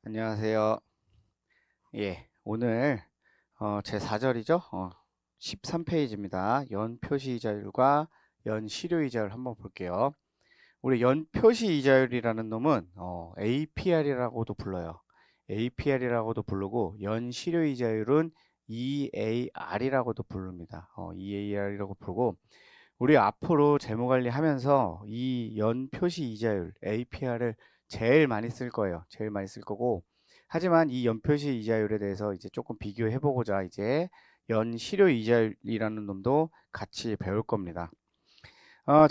안녕하세요. 예, 오늘 제 4절이죠. 13페이지입니다. 연표시 이자율과 연실효 이자율 한번 볼게요. 우리 연표시 이자율이라는 놈은 APR이라고도 불러요. APR이라고도 부르고 연실효 이자율은 EAR이라고도 부릅니다. EAR이라고 부르고 우리 앞으로 재무 관리하면서 이 연표시 이자율 APR을 제일 많이 쓸 거예요. 제일 많이 쓸 거고 하지만 이 연표시 이자율에 대해서 이제 조금 비교해 보고자 이제 연실효 이자율이라는 놈도 같이 배울 겁니다.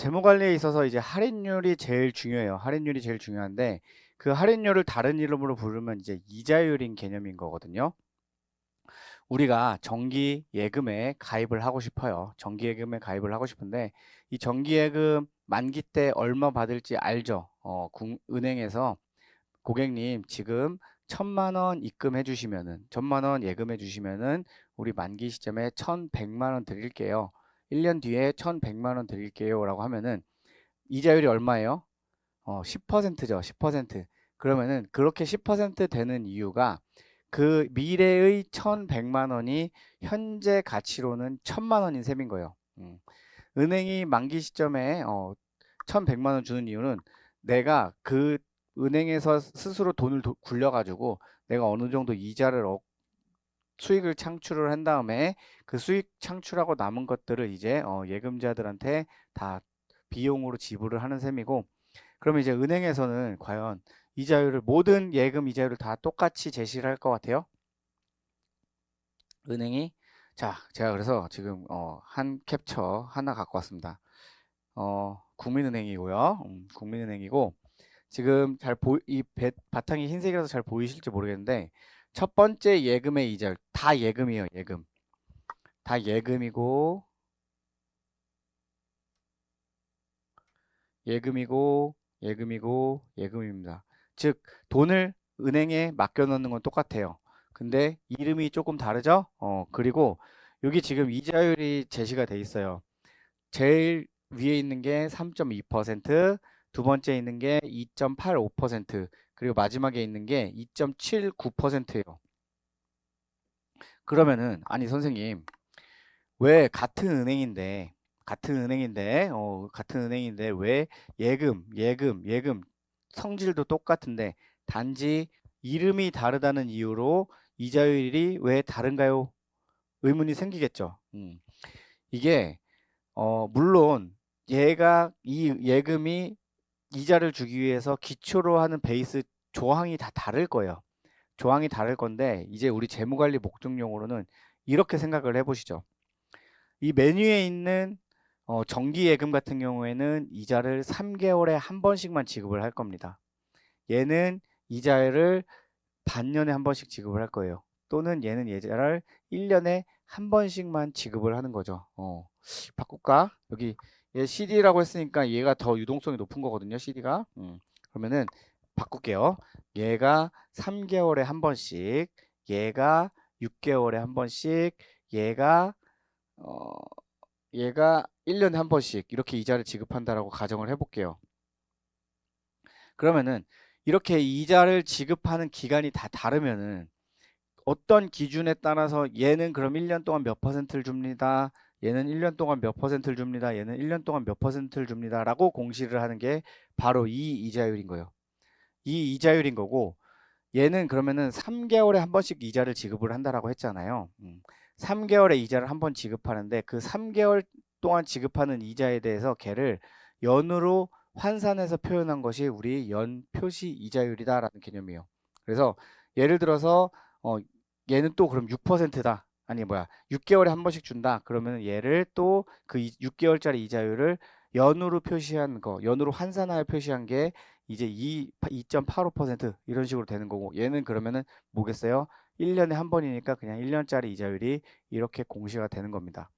재무 관리에 있어서 이제 할인율이 제일 중요해요. 할인율이 제일 중요한데 그 할인율을 다른 이름으로 부르면 이제 이자율인 개념인 거거든요. 우리가 정기 예금에 가입을 하고 싶어요. 정기 예금에 가입을 하고 싶은데 이 정기 예금 만기 때 얼마 받을지 알죠? 은행에서 고객님 지금 1,000만 원 입금해 주시면은 1,000만 원 예금해 주시면은 우리 만기 시점에 1,100만 원 드릴게요. 1년 뒤에 1,100만 원 드릴게요라고 하면은 이자율이 얼마예요? 10%죠. 10%. 그러면은 그렇게 10% 되는 이유가 그 미래의 1,100만 원이 현재 가치로는 1,000만 원인 셈인 거예요. 은행이 만기 시점에 1,100만 원 주는 이유는 내가 그 은행에서 스스로 돈을 굴려가지고 내가 어느 정도 이자를 수익을 창출을 한 다음에 그 수익 창출하고 남은 것들을 이제 예금자들한테 다 비용으로 지불을 하는 셈이고 그러면 이제 은행에서는 과연 이자율을 모든 예금 이자율을 다 똑같이 제시를 할 것 같아요? 은행이 자 제가 그래서 지금 한 캡처 하나 갖고 왔습니다. 국민은행이고요. 국민은행이고 지금 이 바탕이 흰색이라서 잘 보이실지 모르겠는데 첫 번째 예금의 이자율 다 예금이에요. 예금 다 예금이고 예금이고 예금이고 예금입니다. 즉 돈을 은행에 맡겨 놓는 건 똑같아요. 근데 이름이 조금 다르죠? 그리고 여기 지금 이자율이 제시가 돼 있어요. 제일 위에 있는 게 3.2%, 두 번째 있는 게 2.85%, 그리고 마지막에 있는 게 2.79%예요. 그러면은 아니 선생님 왜 같은 은행인데 왜 예금 성질도 똑같은데 단지 이름이 다르다는 이유로 이자율이 왜 다른가요? 의문이 생기겠죠. 이게 물론 이 예금이 이자를 주기 위해서 기초로 하는 베이스 조항이 다 다를 거예요. 조항이 다를 건데 이제 우리 재무관리 목적용으로는 이렇게 생각을 해보시죠. 이 메뉴에 있는 정기예금 같은 경우에는 이자를 3개월에 한 번씩만 지급을 할 겁니다. 얘는 이자를 반년에 한 번씩 지급을 할 거예요. 또는 얘는 이자를 1년에 한 번씩만 지급을 하는 거죠. 바꿀까? 여기 얘 CD라고 했으니까 얘가 더 유동성이 높은 거거든요. CD가. 그러면은 바꿀게요. 얘가 3개월에 한 번씩, 얘가 6개월에 한 번씩, 얘가 어, 얘가 1년에 한 번씩 이렇게 이자를 지급한다라고 가정을 해볼게요. 그러면은 이렇게 이자를 지급하는 기간이 다 다르면은 어떤 기준에 따라서 얘는 그럼 1년 동안 몇 퍼센트를 줍니다. 얘는 1년 동안 몇 퍼센트를 줍니다. 얘는 1년 동안 몇 퍼센트를 줍니다. 라고 공시를 하는 게 바로 이 이자율인 거예요. 이 이자율인 거고 얘는 그러면은 3개월에 한 번씩 이자를 지급을 한다라고 했잖아요. 3개월에 이자를 한 번 지급하는데 그 3개월 동안 지급하는 이자에 대해서 걔를 연으로 환산해서 표현한 것이 우리 연표시 이자율이다라는 개념이에요. 그래서 예를 들어서 어, 얘는 또 그럼 6%다. 아니 뭐야 6개월에 한 번씩 준다. 그러면 얘를 또 그 6개월짜리 이자율을 연으로 표시한 거, 연으로 환산하여 표시한 게 이제 2.85% 이런 식으로 되는 거고 얘는 그러면은 뭐겠어요? 1년에 한 번이니까 그냥 1년짜리 이자율이 이렇게 공시가 되는 겁니다.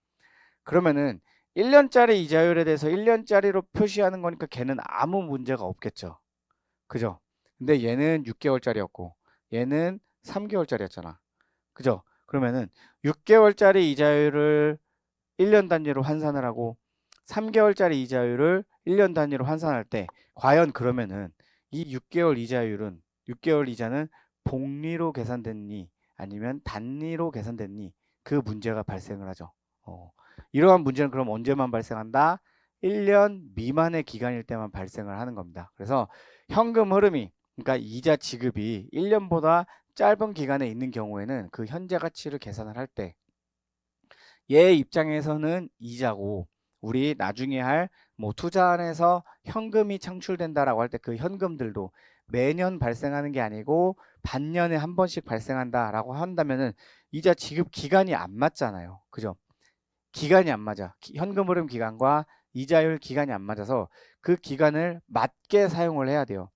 그러면은 1년짜리 이자율에 대해서 1년짜리로 표시하는 거니까 걔는 아무 문제가 없겠죠. 그죠? 근데 얘는 6개월짜리였고 얘는 3개월짜리였잖아. 그죠? 그러면은 6개월짜리 이자율을 1년 단위로 환산을 하고 3개월짜리 이자율을 1년 단위로 환산할 때 과연 그러면은 이 6개월 이자율은 6개월 이자는 복리로 계산됐니 아니면 단리로 계산됐니 그 문제가 발생을 하죠. 이러한 문제는 그럼 언제만 발생한다? 1년 미만의 기간일 때만 발생을 하는 겁니다. 그래서 현금 흐름이 그러니까 이자 지급이 1년보다 짧은 기간에 있는 경우에는 그 현재 가치를 계산을 할 때 얘 입장에서는 이자고 우리 나중에 할 뭐 투자 안에서 현금이 창출된다라고 할 때 그 현금들도 매년 발생하는 게 아니고 반년에 한 번씩 발생한다라고 한다면은 이자 지급 기간이 안 맞잖아요. 그죠? 기간이 안 맞아. 현금 흐름 기간과 이자율 기간이 안 맞아서 그 기간을 맞게 사용을 해야 돼요.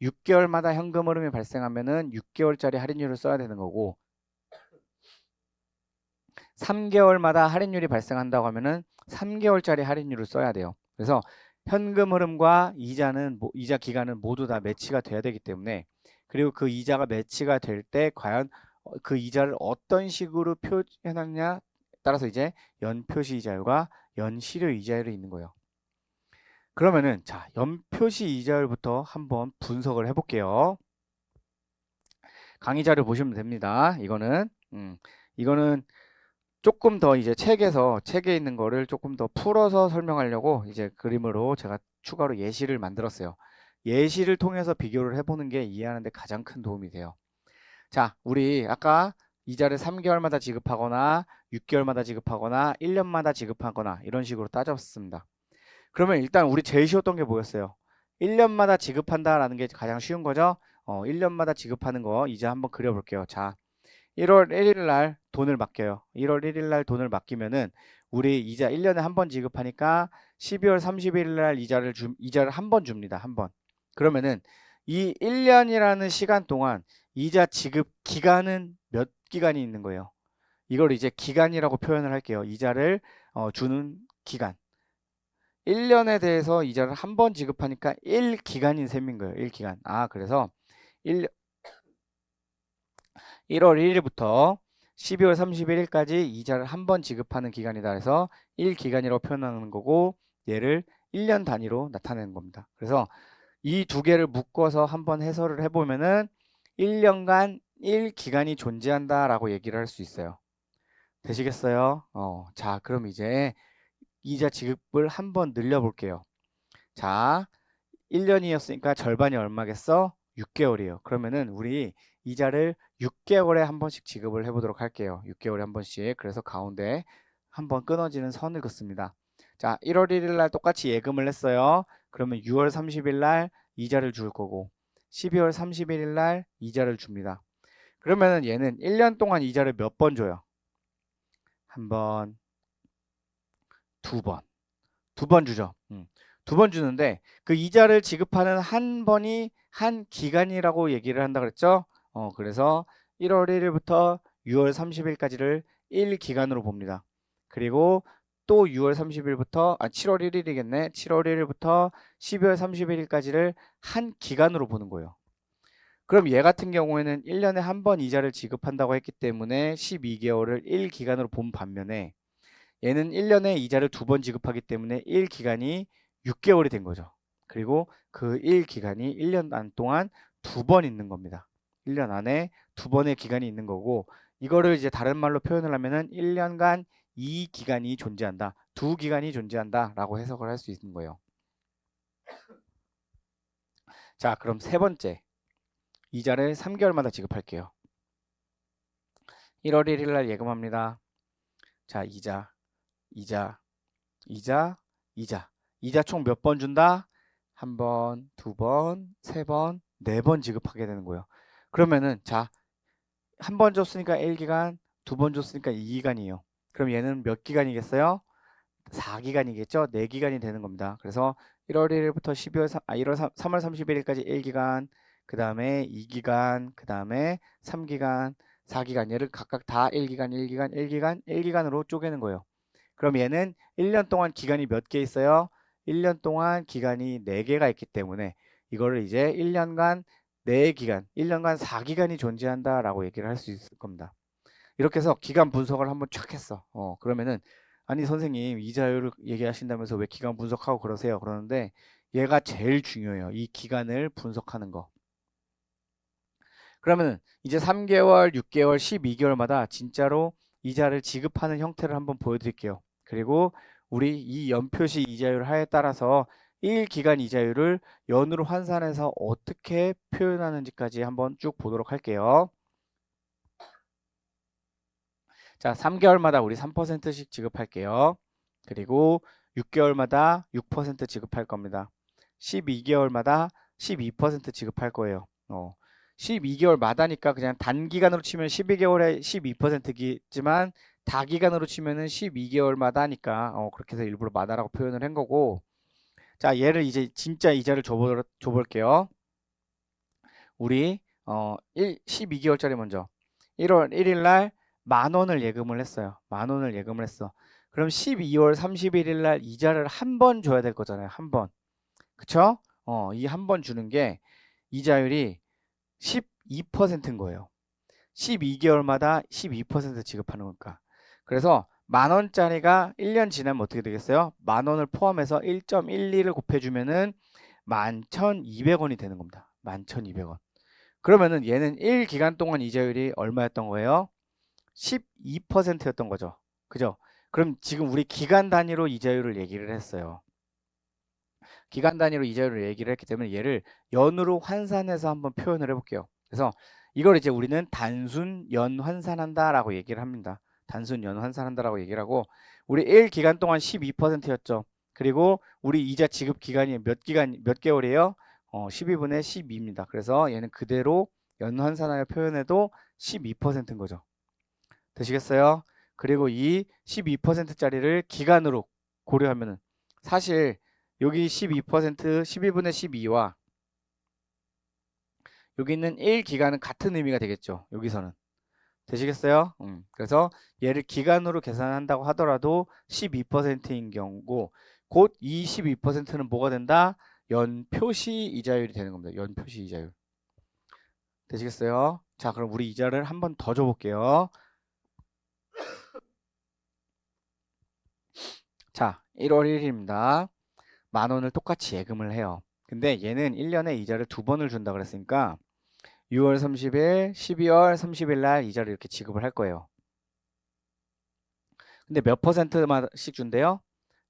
6개월마다 현금 흐름이 발생하면은 6개월짜리 할인율을 써야 되는 거고 3개월마다 할인율이 발생한다고 하면은 3개월짜리 할인율을 써야 돼요. 그래서 현금 흐름과 이자 기간은 모두 다 매치가 돼야 되기 때문에 그리고 그 이자가 매치가 될 때 과연 그 이자를 어떤 식으로 표현하느냐 따라서 이제 연표시 이자율과 연실효 이자율이 있는 거예요. 그러면은 자, 연표시 이자율부터 한번 분석을 해볼게요. 강의 자료 보시면 됩니다. 이거는 조금 더 이제 책에 있는 거를 조금 더 풀어서 설명하려고 이제 그림으로 제가 추가로 예시를 만들었어요. 예시를 통해서 비교를 해보는 게 이해하는 데 가장 큰 도움이 돼요. 자, 우리 아까 이자를 3개월마다 지급하거나 6개월마다 지급하거나 1년마다 지급하거나 이런 식으로 따졌습니다. 그러면 일단 우리 제일 쉬웠던 게 뭐였어요? 1년마다 지급한다라는 게 가장 쉬운 거죠? 1년마다 지급하는 거 이제 한번 그려볼게요. 자, 1월 1일 날 돈을 맡겨요. 1월 1일 날 돈을 맡기면은 우리 이자 1년에 한 번 지급하니까 12월 31일 날 이자를 한 번 줍니다. 한 번. 그러면은 이 1년이라는 시간 동안 이자 지급 기간은 몇 기간이 있는 거예요? 이걸 이제 기간이라고 표현을 할게요. 이자를 주는 기간. 1년에 대해서 이자를 한 번 지급하니까 1기간인 셈인 거예요. 1기간. 그래서 1, 1월 1일부터 12월 31일까지 이자를 한 번 지급하는 기간이다 해서 1기간이라고 표현하는 거고 얘를 1년 단위로 나타내는 겁니다. 그래서 이 두 개를 묶어서 한번 해설을 해보면은 1년간 1기간이 존재한다라고 얘기를 할 수 있어요. 되시겠어요? 자, 그럼 이제 이자 지급을 한번 늘려볼게요. 자, 1년이었으니까 절반이 얼마겠어? 6개월이에요. 그러면은 우리 이자를 6개월에 한 번씩 지급을 해보도록 할게요. 6개월에 한 번씩. 그래서 가운데 한번 끊어지는 선을 긋습니다. 자, 1월 1일 날 똑같이 예금을 했어요. 그러면 6월 30일 날 이자를 줄 거고 12월 31일 날 이자를 줍니다. 그러면은 얘는 1년 동안 이자를 몇 번 줘요? 한 번, 두 번. 두 번 주죠. 두 번 주는데 그 이자를 지급하는 한 번이 한 기간이라고 얘기를 한다 그랬죠. 그래서 1월 1일부터 6월 30일까지를 1기간으로 봅니다. 그리고 또 6월 30일부터 7월 1일이겠네. 7월 1일부터 12월 31일까지를 한 기간으로 보는 거예요. 그럼 얘 같은 경우에는 1년에 한 번 이자를 지급한다고 했기 때문에 12개월을 1기간으로 본 반면에 얘는 1년에 이자를 두 번 지급하기 때문에 1기간이 6개월이 된 거죠. 그리고 그 1기간이 1년 안 동안 두 번 있는 겁니다. 1년 안에 두 번의 기간이 있는 거고 이거를 이제 다른 말로 표현을 하면은 1년간 이 기간이 존재한다. 두 기간이 존재한다 라고 해석을 할 수 있는 거예요. 자, 그럼 세 번째 이자를 3개월마다 지급할게요. 1월 1일 날 예금합니다. 자, 이자, 이자, 이자, 이자. 이자 총 몇 번 준다? 한 번, 두 번, 세 번, 네 번 지급하게 되는 거예요. 그러면은 자, 한 번 줬으니까 1기간, 두 번 줬으니까 2기간이에요. 그럼 얘는 몇 기간이겠어요? 4기간이겠죠? 4기간이 되는 겁니다. 그래서 1월 1일부터 3월 31일까지 1기간, 그 다음에 2기간, 그 다음에 3기간, 4기간 얘를 각각 다 1기간, 1기간, 1기간, 1기간으로 쪼개는 거예요. 그럼 얘는 1년 동안 기간이 몇 개 있어요? 1년 동안 기간이 4개가 있기 때문에 이거를 이제 1년간 4기간, 1년간 4기간이 존재한다라고 얘기를 할 수 있을 겁니다. 이렇게 해서 기간 분석을 한번 쫙 했어. 그러면은 아니 선생님 이자율을 얘기하신다면서 왜 기간 분석하고 그러세요? 그러는데 얘가 제일 중요해요. 이 기간을 분석하는 거. 그러면 이제 3개월, 6개월, 12개월마다 진짜로 이자를 지급하는 형태를 한번 보여드릴게요. 그리고 우리 이 연표시 이자율 하에 따라서 1기간 이자율을 연으로 환산해서 어떻게 표현하는지까지 한번 쭉 보도록 할게요. 자, 3개월마다 우리 3%씩 지급할게요. 그리고 6개월마다 6% 지급할 겁니다. 12개월마다 12% 지급할 거예요. 12개월마다니까 그냥 단기간으로 치면 12개월에 12%겠지만 다기간으로 치면은 12개월마다니까 그렇게 해서 일부러 마다라고 표현을 한 거고. 자, 얘를 이제 진짜 이자를 줘볼게요. 우리 12개월짜리 먼저 1월 1일 날 10,000원을 예금을 했어요. 10,000원을 예금을 했어. 그럼 12월 31일 날 이자를 한 번 줘야 될 거잖아요. 한 번. 그쵸? 이 한 번 주는 게 이자율이 12%인 거예요. 12개월마다 12% 지급하는 거니까. 그래서 10,000원짜리가 1년 지나면 어떻게 되겠어요? 10,000원을 포함해서 1.12를 곱해주면은 11,200원이 되는 겁니다. 11,200원. 그러면은 얘는 1기간 동안 이자율이 얼마였던 거예요? 12%였던 거죠. 그죠? 그럼 지금 우리 기간 단위로 이자율을 얘기를 했어요. 기간 단위로 이자율을 얘기를 했기 때문에 얘를 연으로 환산해서 한번 표현을 해볼게요. 그래서 이걸 이제 우리는 단순 연 환산한다라고 얘기를 합니다. 단순 연 환산한다라고 얘기를 하고 우리 1기간 동안 12%였죠. 그리고 우리 이자 지급 기간이 몇 개월이에요? 12분의 12입니다. 그래서 얘는 그대로 연 환산하여 표현해도 12%인 거죠. 되시겠어요? 그리고 이 12%짜리를 기간으로 고려하면은 사실 여기 12% 12분의 12와 여기 있는 1기간은 같은 의미가 되겠죠. 여기서는. 되시겠어요? 그래서 얘를 기간으로 계산한다고 하더라도 12%인 경우고 곧 이 12%는 뭐가 된다? 연표시 이자율이 되는 겁니다. 연표시 이자율. 되시겠어요? 자, 그럼 우리 이자를 한 번 더 줘볼게요. 자, 1월 1일입니다. 10,000원을 똑같이 예금을 해요. 근데 얘는 1년에 이자를 2번을 준다 그랬으니까 6월 30일, 12월 30일 날 이자를 이렇게 지급을 할 거예요. 근데 몇 퍼센트씩 준대요?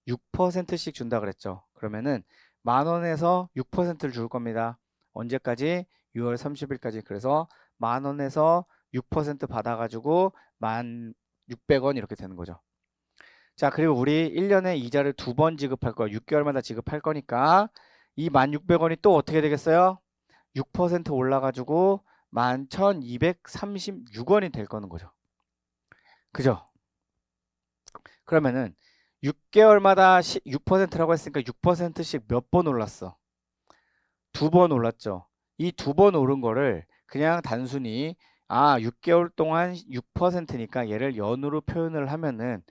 6%씩 준다 그랬죠. 그러면은 10,000원에서 6%를 줄 겁니다. 언제까지? 6월 30일까지. 그래서 10,000원에서 6% 받아가지고 1,600원 이렇게 되는 거죠. 자, 그리고 우리 1년에 이자를 2번 지급할 거야. 6개월마다 지급할 거니까 이 1,600원이 또 어떻게 되겠어요? 6% 올라가지고 11,236원이 될 거는 거죠. 그죠? 그러면은 6개월마다 6%라고 했으니까 6%씩 몇 번 올랐어? 2번 올랐죠. 이 2번 오른 거를 그냥 단순히 6개월 동안 6%니까 얘를 연으로 표현을 하면은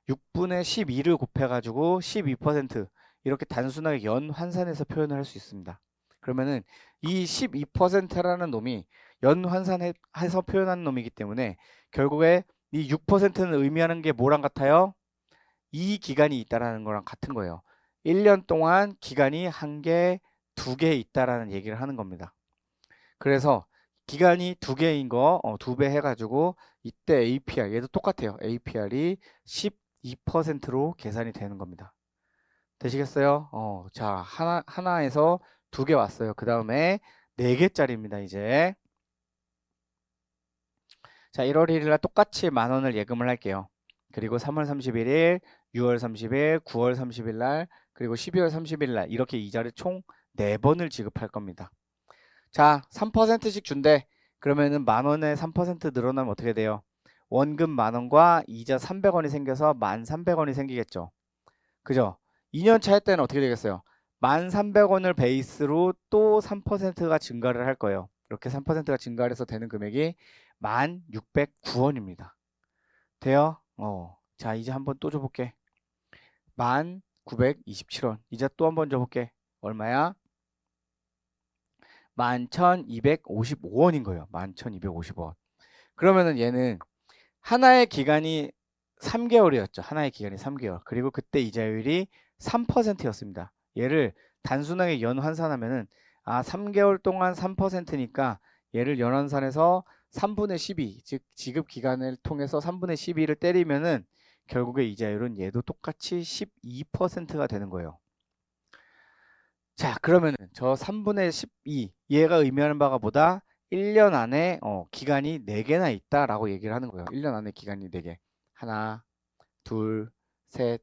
6분의 12를 곱해가지고 12% 이렇게 단순하게 연 환산해서 표현을 할 수 있습니다. 그러면은 이 12%라는 놈이 연 환산해서 표현한 놈이기 때문에 결국에 이 6%는 의미하는 게 뭐랑 같아요? 이 기간이 있다라는 거랑 같은 거예요. 1년 동안 기간이 한 개, 두 개 있다라는 얘기를 하는 겁니다. 그래서 기간이 두 개인 거 두 배 해가지고 이때 APR 얘도 똑같아요. APR이 12%로 계산이 되는 겁니다. 되시겠어요? 자, 하나에서 두 개 왔어요. 그 다음에 네 개짜리입니다. 이제 자, 1월 1일 날 똑같이 10,000원을 예금을 할게요. 그리고 3월 31일, 6월 30일, 9월 30일 날, 그리고 12월 30일 날 이렇게 이자를 총 4번을 지급할 겁니다. 자, 3%씩 준대. 그러면은 10,000원에 3% 늘어나면 어떻게 돼요? 원금 10,000원과 이자 300원이 생겨서 1,300원이 생기겠죠. 그죠? 2년 차 할 때는 어떻게 되겠어요? 1,300원을 베이스로 또 3%가 증가를 할 거예요. 이렇게 3%가 증가를 해서 되는 금액이 1,609원입니다. 돼요? 자, 이제 한번 또 줘볼게. 1,927원. 이제 또 한번 줘볼게. 얼마야? 11,255원인 거예요. 11,250원. 그러면은 얘는 하나의 기간이 3개월이었죠. 하나의 기간이 3개월. 그리고 그때 이자율이 3%였습니다. 얘를 단순하게 연 환산하면은 3개월 동안 3%니까 얘를 연환산에서 3분의 12, 즉 지급 기간을 통해서 3분의 12를 때리면은 결국에 이자율은 얘도 똑같이 12%가 되는 거예요. 자, 그러면은 저 3분의 12, 얘가 의미하는 바가 뭐다? 1년 안에 기간이 4개나 있다라고 얘기를 하는 거예요. 1년 안에 기간이 4개. 하나, 둘, 셋,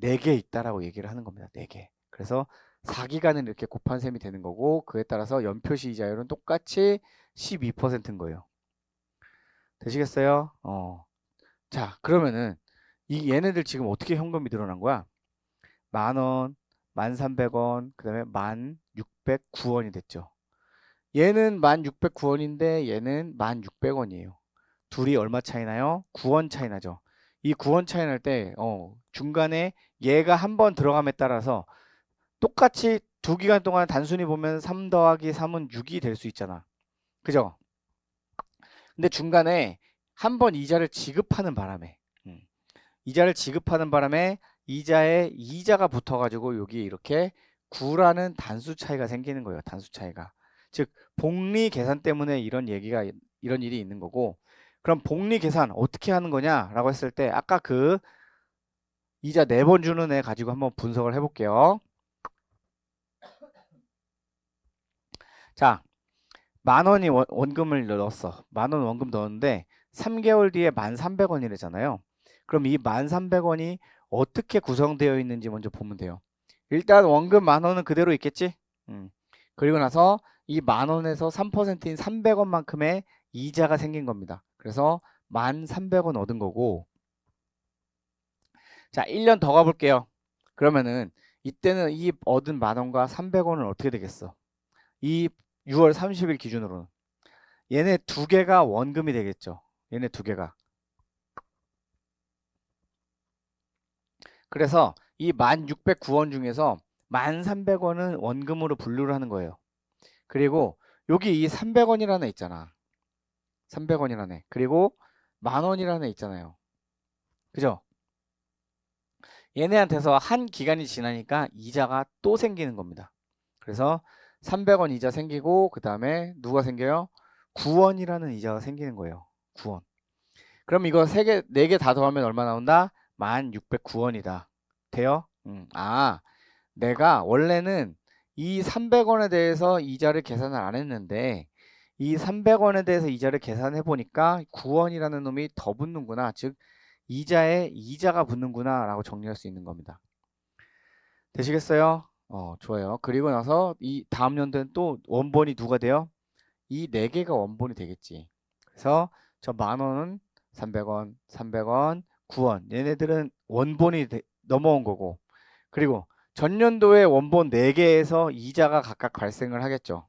4개 있다라고 얘기를 하는 겁니다. 4개. 그래서 4기간을 이렇게 곱한 셈이 되는 거고, 그에 따라서 연표시 이자율은 똑같이 12%인 거예요. 되시겠어요? 자, 그러면은 이 얘네들 지금 어떻게 현금이 늘어난 거야? 10,000원, 1,300원, 그 다음에 1,609원이 됐죠. 얘는 1,609원인데 얘는 1,600원이에요. 둘이 얼마 차이 나요? 9원 차이 나죠. 이 9원 차이 날 때 중간에 얘가 한 번 들어감에 따라서 똑같이 2기간 동안 단순히 보면 3 더하기 3은 6이 될 수 있잖아. 그죠? 근데 중간에 한 번 이자를 지급하는 바람에 이자를 지급하는 바람에 이자에 이자가 붙어가지고 여기 이렇게 9라는 단수 차이가 생기는 거예요. 단수 차이가. 즉 복리 계산 때문에 이런 일이 있는 거고, 그럼 복리 계산 어떻게 하는 거냐라고 했을 때 아까 그 이자 4번 주는 애 가지고 한번 분석을 해볼게요. 자, 10,000원이 원금을 넣었어. 10,000원 원금 넣었는데 3개월 뒤에 1,300원이래잖아요. 그럼 이 1,300원이 어떻게 구성되어 있는지 먼저 보면 돼요. 일단 원금 10,000원은 그대로 있겠지? 그리고 나서 이 10,000원에서 3%인 300원만큼의 이자가 생긴 겁니다. 그래서 1,300원 얻은 거고, 자, 1년 더 가볼게요. 그러면은 이때는 이 얻은 10,000원과 300원은 어떻게 되겠어? 이 6월 30일 기준으로는 얘네 2개가 원금이 되겠죠. 얘네 2개가. 그래서 이 1,609원 중에서 1,300원은 원금으로 분류를 하는 거예요. 그리고 여기 이 300원이라는 애 있잖아. 300원이라는 애. 그리고 10,000원이라는 애 있잖아요. 그죠? 얘네한테서 한 기간이 지나니까 이자가 또 생기는 겁니다. 그래서 300원 이자 생기고 그 다음에 누가 생겨요? 9원이라는 이자가 생기는 거예요. 9원. 그럼 이거 3개, 4개 다 더하면 얼마 나온다? 1,609원이다. 돼요? 내가 원래는 이 300원에 대해서 이자를 계산을 안 했는데 이 300원에 대해서 이자를 계산해 보니까 9원이라는 놈이 더 붙는구나. 즉 이자에 이자가 붙는구나 라고 정리할 수 있는 겁니다. 되시겠어요? 좋아요. 그리고 나서 이 다음 연도엔 또 원본이 누가 돼요? 이 4개가 원본이 되겠지. 그래서 저 10,000원은 300원, 300원, 9원. 얘네들은 원본이 넘어온 거고. 그리고 전년도에 원본 4개에서 이자가 각각 발생을 하겠죠.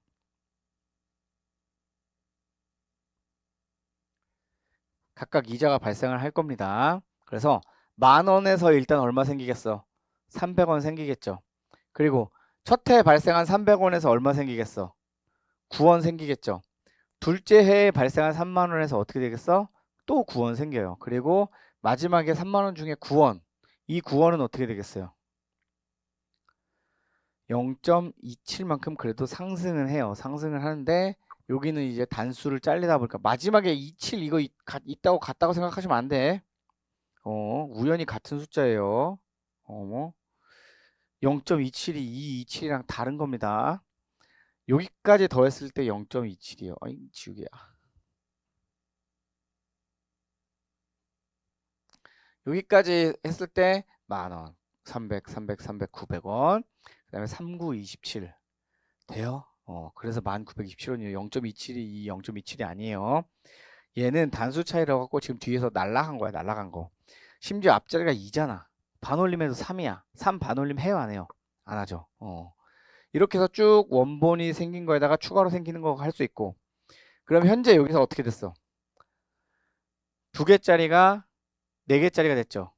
각각 이자가 발생을 할 겁니다. 그래서 10,000원에서 일단 얼마 생기겠어? 300원 생기겠죠. 그리고 첫 해 발생한 300원에서 얼마 생기겠어? 9원 생기겠죠. 둘째 해에 발생한 3만원에서 어떻게 되겠어? 또 9원 생겨요. 그리고 마지막에 3만원 중에 9원. 이 9원은 어떻게 되겠어요? 0.27만큼 그래도 상승은 해요. 상승을 하는데 여기는 이제 단수를 잘리다 보니까 마지막에 27 이거 있다고 같다고 생각하시면 안 돼. 우연히 같은 숫자예요. 뭐 0.27이 227이랑 다른 겁니다. 여기까지 더했을 때 0.27이요. 아이 지우개야. 여기까지 했을 때 만원, 300, 300, 300, 900원. 그 다음에 3927 돼요. 그래서 1927원이에요. 0.27이 0.27이 아니에요. 얘는 단수 차이라고 갖고 지금 뒤에서 날라간 거야. 날라간 거. 심지어 앞자리가 2잖아. 반올림해도 3이야. 3 반올림 해요, 안 해요? 안 하죠. 이렇게 해서 쭉 원본이 생긴 거에다가 추가로 생기는 거 할 수 있고. 그럼 현재 여기서 어떻게 됐어? 2개짜리가 4개짜리가 됐죠.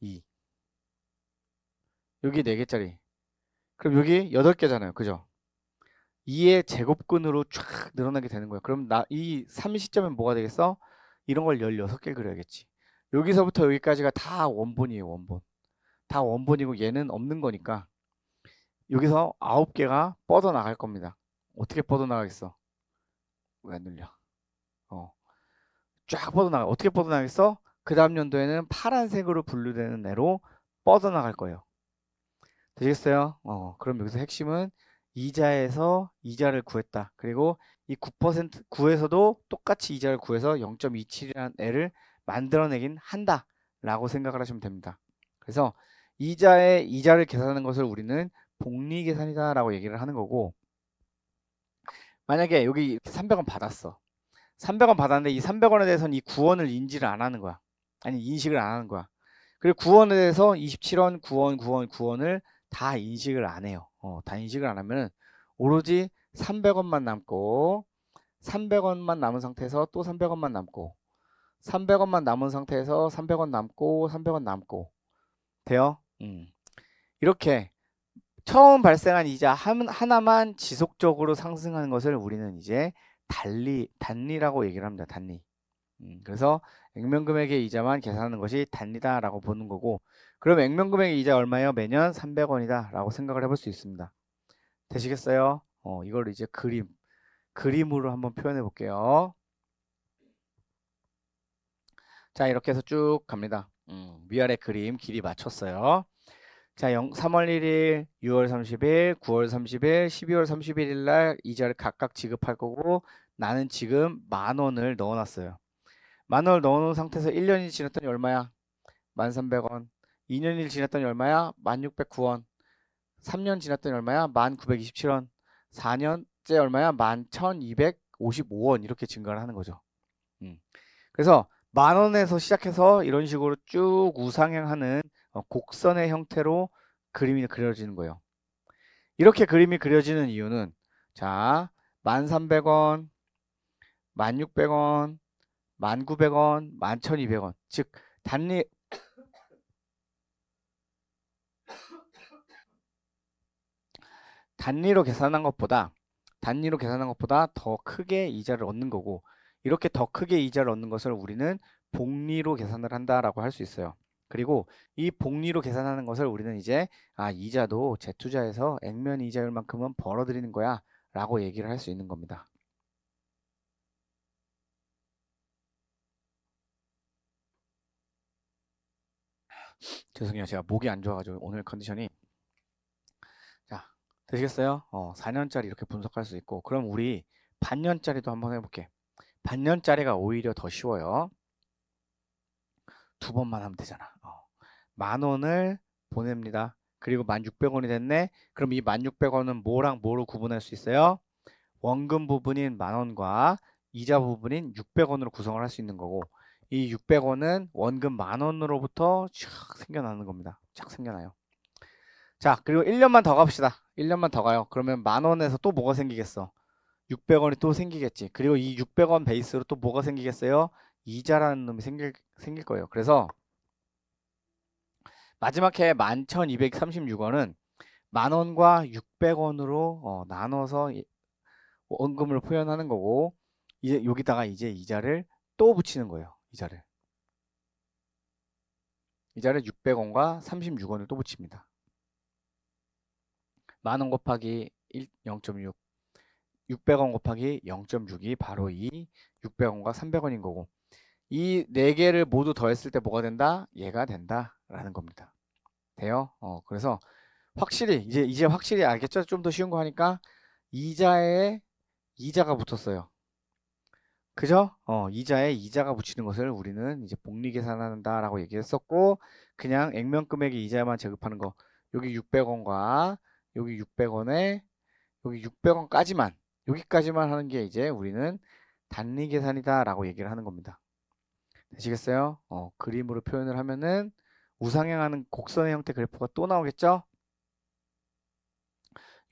2. 여기 4개짜리. 그럼 여기 8개잖아요. 그죠? 2의 제곱근으로 쫙 늘어나게 되는 거야. 그럼 이 3시점은 뭐가 되겠어? 이런 걸 16개 그려야겠지. 여기서부터 여기까지가 다 원본이에요. 원본. 다 원본이고 얘는 없는 거니까 여기서 9개가 뻗어나갈 겁니다. 어떻게 뻗어나가겠어? 왜 안 눌려? 쫙 뻗어나가. 어떻게 뻗어나가겠어? 그 다음 연도에는 파란색으로 분류되는 애로 뻗어나갈 거예요. 되시겠어요? 그럼 여기서 핵심은 이자에서 이자를 구했다. 그리고 이 9% 구에서도 똑같이 이자를 구해서 0.27이라는 애를 만들어내긴 한다. 라고 생각을 하시면 됩니다. 그래서 이자의 이자를 계산하는 것을 우리는 복리 계산이다 라고 얘기를 하는 거고, 만약에 여기 300원 받았어. 300원 받았는데 이 300원에 대해서는 이 9원을 인지를 안 하는 거야. 아니, 인식을 안 하는 거야. 그리고 9원에 대해서 27원, 9원, 9원, 9원을 다 인식을 안 해요. 다 인식을 안 하면 오로지 300원만 남고, 300원만 남은 상태에서 또 300원만 남고, 300원만 남은 상태에서 300원 남고, 300원 남고. 돼요? 이렇게 처음 발생한 이자 하나만 지속적으로 상승하는 것을 우리는 이제 단리라고 얘기를 합니다. 단리. 그래서 액면금액의 이자만 계산하는 것이 단리다라고 보는 거고, 그럼 액면금액의 이자 얼마예요? 매년 300원이다 라고 생각을 해볼 수 있습니다. 되시겠어요? 이걸 이제 그림으로 한번 표현해 볼게요. 자, 이렇게 해서 쭉 갑니다. 위아래 그림 길이 맞췄어요. 자, 3월 1일, 6월 30일, 9월 30일, 12월 31일 날 이자를 각각 지급할 거고, 나는 지금 10,000원을 넣어놨어요. 10,000원을 넣어놓은 상태에서 1년이 지났더니 얼마야? 1,300원. 2년이 지났더니 얼마야? 1,609원. 3년 지났더니 얼마야? 1,927원. 4년째 얼마야? 11,255원. 이렇게 증가를 하는 거죠. 그래서 10,000원에서 시작해서 이런 식으로 쭉 우상향하는 곡선의 형태로 그림이 그려지는 거예요. 이렇게 그림이 그려지는 이유는, 자, 1,300원, 1,600원, 1,900원, 11,200원. 즉, 단리로 계산한 것보다 더 크게 이자를 얻는 거고, 이렇게 더 크게 이자를 얻는 것을 우리는 복리로 계산을 한다라고 할 수 있어요. 그리고 이 복리로 계산하는 것을 우리는 이제 이자도 재투자해서 액면 이자율만큼은 벌어들이는 거야 라고 얘기를 할 수 있는 겁니다. 죄송해요. 제가 목이 안 좋아가지고 오늘 컨디션이. 자, 되시겠어요? 4년짜리 이렇게 분석할 수 있고, 그럼 우리 반년짜리도 한번 해볼게. 반년짜리가 오히려 더 쉬워요. 두 번만 하면 되잖아. 10,000원을 보냅니다. 그리고 1,600원이 됐네. 그럼 이 1,600원은 뭐랑 뭐로 구분할 수 있어요? 원금 부분인 10,000원과 이자 부분인 600원으로 구성을 할 수 있는 거고, 이 600원은 원금 10,000원으로부터 촥 생겨나는 겁니다. 쫙 생겨나요. 자, 그리고 1년만 더 갑시다. 1년만 더 가요. 그러면 10,000원에서 또 뭐가 생기겠어? 600원이 또 생기겠지. 그리고 이 600원 베이스로 또 뭐가 생기겠어요? 이자라는 놈이 생길 거예요. 그래서 마지막 해 11,236원은 10,000원과 600원으로 나눠서 원금을 표현하는 거고, 이제 여기다가 이제 이자를 또 붙이는 거예요. 이자를 600원과 36원을 또 붙입니다. 10,000원 곱하기 0.6, 600원 곱하기 0.6이 바로 이 600원과 300원인 거고, 이 네 개를 모두 더했을 때 뭐가 된다? 얘가 된다라는 겁니다. 돼요? 그래서 확실히 이제 확실히 알겠죠? 좀 더 쉬운 거 하니까 이자에 이자가 붙었어요. 그죠? 이자에 이자가 붙이는 것을 우리는 이제 복리 계산한다라고 얘기했었고, 그냥 액면 금액의 이자만 지급하는 거, 여기 600원과 여기 600원에 여기 600원까지만 여기까지만 하는 게 이제 우리는 단리 계산이다라고 얘기를 하는 겁니다. 되시겠어요? 그림으로 표현을 하면은 우상향하는 곡선의 형태 그래프가 또 나오겠죠?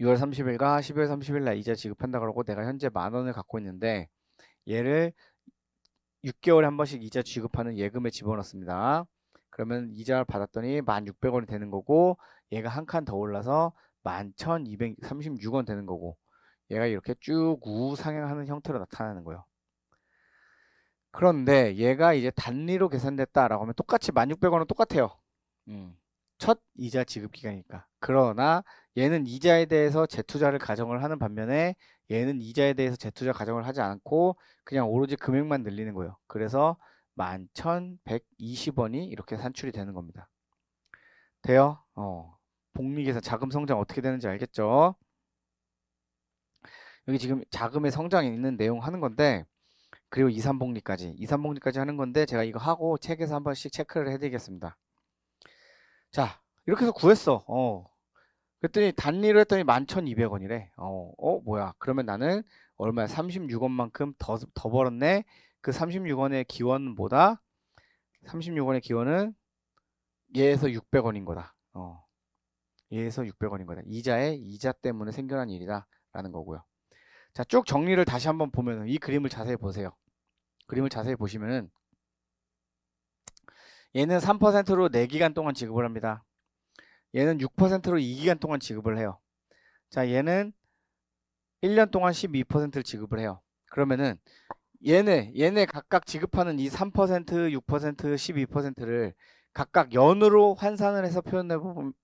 6월 30일과 12월 30일 날 이자 지급한다 그러고 내가 현재 10,000원을 갖고 있는데 얘를 6개월에 한 번씩 이자 지급하는 예금에 집어넣습니다. 그러면 이자를 받았더니 1,600원이 되는 거고, 얘가 한 칸 더 올라서 11,236원 되는 거고, 얘가 이렇게 쭉 우상향하는 형태로 나타나는 거예요. 그런데 얘가 이제 단리로 계산됐다라고 하면 똑같이 1,600원은 똑같아요. 첫 이자 지급 기간이니까. 그러나 얘는 이자에 대해서 재투자를 가정을 하는 반면에 얘는 이자에 대해서 재투자 가정을 하지 않고 그냥 오로지 금액만 늘리는 거예요. 그래서 11,120원이 이렇게 산출이 되는 겁니다. 돼요? 복리계산 자금 성장 어떻게 되는지 알겠죠? 여기 지금 자금의 성장이 있는 내용 하는 건데, 그리고 2, 3복리까지 2, 3복리까지 하는 건데 제가 이거 하고 책에서 한 번씩 체크를 해드리겠습니다. 자, 이렇게 해서 구했어. 그랬더니 단리로 했더니 11,200원이래. 뭐야? 그러면 나는 얼마야? 36원만큼 더 벌었네. 그 36원의 기원은 뭐다? 36원의 기원은 얘에서 600원인 거다. 얘에서 600원인 거다. 이자에 이자 때문에 생겨난 일이다. 라는 거고요. 자, 쭉 정리를 다시 한번 보면 이 그림을 자세히 보세요. 그림을 자세히 보시면은 얘는 3%로 4기간 동안 지급을 합니다. 얘는 6%로 2기간 동안 지급을 해요. 자, 얘는 1년 동안 12%를 지급을 해요. 그러면은 얘네 각각 지급하는 이 3%, 6%, 12%를 각각 연으로 환산을 해서 표현해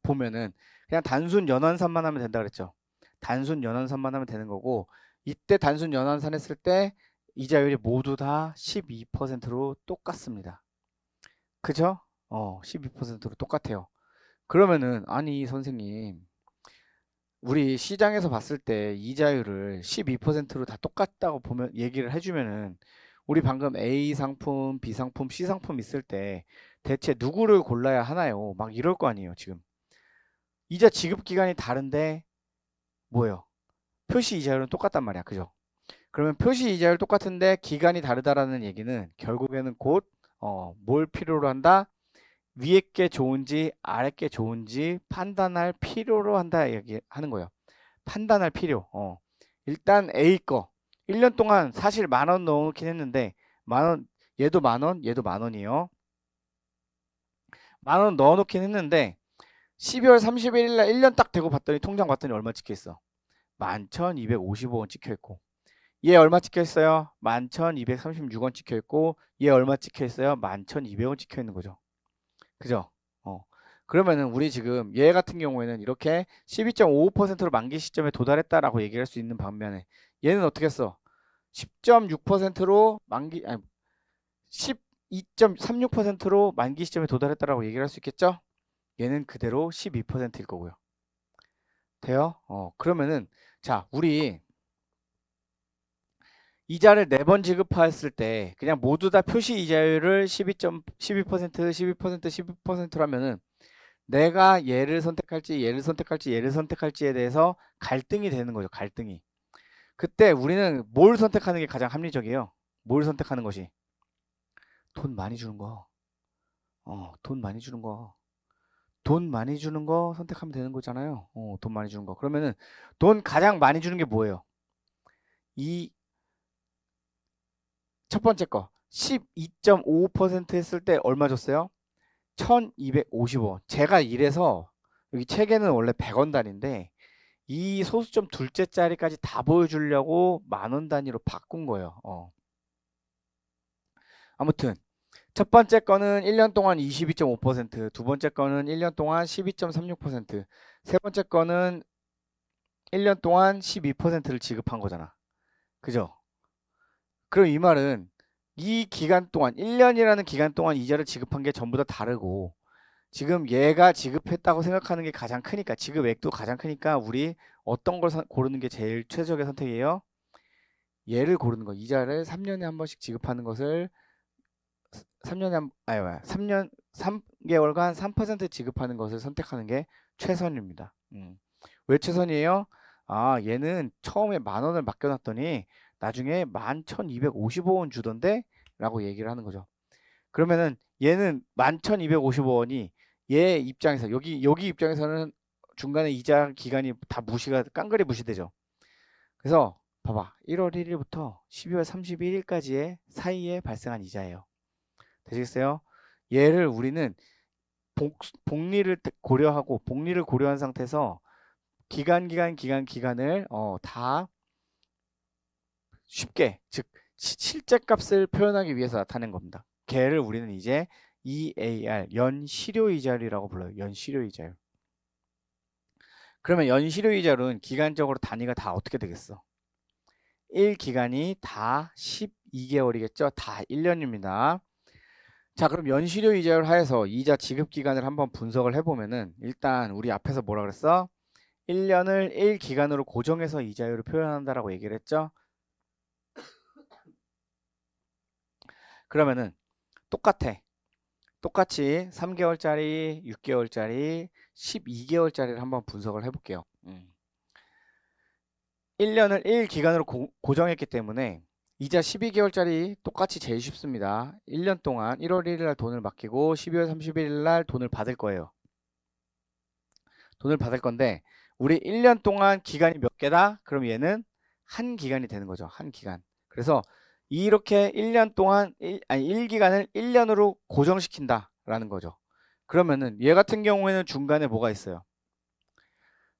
보면은 그냥 단순 연환산만 하면 된다 그랬죠. 단순 연환산만 하면 되는 거고, 이때 단순 연환산 했을 때 이자율이 모두 다 12%로 똑같습니다. 그죠? 12%로 똑같아요. 그러면은 아니 선생님, 우리 시장에서 봤을 때 이자율을 12%로 다 똑같다고 보면 얘기를 해주면은 우리 방금 A 상품, B 상품, C 상품 있을 때 대체 누구를 골라야 하나요? 막 이럴 거 아니에요, 지금. 이자 지급 기간이 다른데 뭐예요? 표시 이자율은 똑같단 말이야. 그죠? 그러면 표시 이자율 똑같은데 기간이 다르다라는 얘기는 결국에는 곧 뭘 필요로 한다? 위에 게 좋은지 아래 게 좋은지 판단할 필요로 한다 얘기하는 거예요. 판단할 필요. 일단 A 거 1년 동안 사실 10,000원 넣어놓긴 했는데 만원, 얘도 만원, 얘도 만원이에요. 10,000원 넣어놓긴 했는데 12월 31일 날 1년 딱 되고 봤더니 통장 봤더니 얼마 찍혀 있어? 11,255원 찍혀 있고, 얘 얼마 찍혀 있어요? 11,236원 찍혀 있고, 얘 얼마 찍혀 있어요? 11,200원 찍혀 있는 거죠. 그죠? 그러면은 우리 지금 얘 같은 경우에는 이렇게 12.55%로 만기 시점에 도달했다라고 얘기할 수 있는 반면에 얘는 어떻게 했어? 10.6%로 만기, 아니 12.36%로 만기 시점에 도달했다라고 얘기를 할 수 있겠죠? 얘는 그대로 12%일 거고요. 돼요? 그러면은 자, 우리 이자를 4번 지급했을 때 그냥 모두 다 표시 이자율을 12%, 12%, 12%라면은 내가 얘를 선택할지 얘를 선택할지 얘를 선택할지에 대해서 갈등이 되는 거죠. 갈등이. 그때 우리는 뭘 선택하는 게 가장 합리적이에요? 뭘 선택하는 것이? 돈 많이 주는 거. 돈 많이 주는 거. 돈 많이 주는 거 선택하면 되는 거잖아요. 돈 많이 주는 거. 그러면은 돈 가장 많이 주는 게 뭐예요? 이 첫 번째 거 12.55% 했을 때 얼마 줬어요? 1250원. 제가 이래서 여기 책에는 원래 100원 단위인데 이 소수점 둘째 자리까지 다 보여주려고 만원 단위로 바꾼 거예요. 아무튼 첫 번째 거는 1년 동안 22.5%, 두 번째 거는 1년 동안 12.36%, 세 번째 거는 1년 동안 12%를 지급한 거잖아. 그죠? 그럼 이 말은 이 기간 동안 1년이라는 기간 동안 이자를 지급한 게 전부 다 다르고, 지금 얘가 지급했다고 생각하는 게 가장 크니까, 지급액도 가장 크니까 우리 어떤 걸 고르는 게 제일 최적의 선택이에요? 얘를 고르는 거. 이자를 3년에 한 번씩 지급하는 것을 3년에 아니 3년 3개월간 3% 지급하는 것을 선택하는 게 최선입니다. 왜 최선이에요? 아, 얘는 처음에 10,000원을 맡겨놨더니 나중에 11,255원 주던데? 라고 얘기를 하는 거죠. 그러면은 얘는 11,255원이 얘 입장에서 여기 입장에서는 중간에 이자 기간이 다 깡그리 무시되죠. 그래서 봐봐. 1월 1일부터 12월 31일까지의 사이에 발생한 이자예요. 되시겠어요? 얘를 우리는 복리를 고려하고 복리를 고려한 상태에서 기간을 다 쉽게, 즉 실제값을 표현하기 위해서 나타낸 겁니다. 걔를 우리는 이제 EAR, 연실효이자율이라고 불러요. 연실효이자율. 그러면 연실효이자율은 기간적으로 단위가 다 어떻게 되겠어? 1기간이 다 12개월이겠죠? 다 1년입니다. 자, 그럼 연실효이자율 하에서 이자 지급기간을 한번 분석을 해보면은 일단 우리 앞에서 뭐라 그랬어? 1년을 1기간으로 고정해서 이자율을 표현한다라고 얘기를 했죠? 그러면은 똑같이 3개월짜리, 6개월짜리, 12개월짜리를 한번 분석을 해볼게요. 1년을 1기간으로 고정했기 때문에 이자 12개월짜리 똑같이 제일 쉽습니다. 1년 동안 1월 1일 날 돈을 맡기고 12월 31일 날 돈을 받을 거예요. 돈을 받을 건데 우리 1년 동안 기간이 몇 개다? 그럼 얘는 한 기간이 되는 거죠. 한 기간. 그래서 이렇게 1년 동안 1기간을 1년으로 고정시킨다 라는 거죠. 그러면은 얘 같은 경우에는 중간에 뭐가 있어요?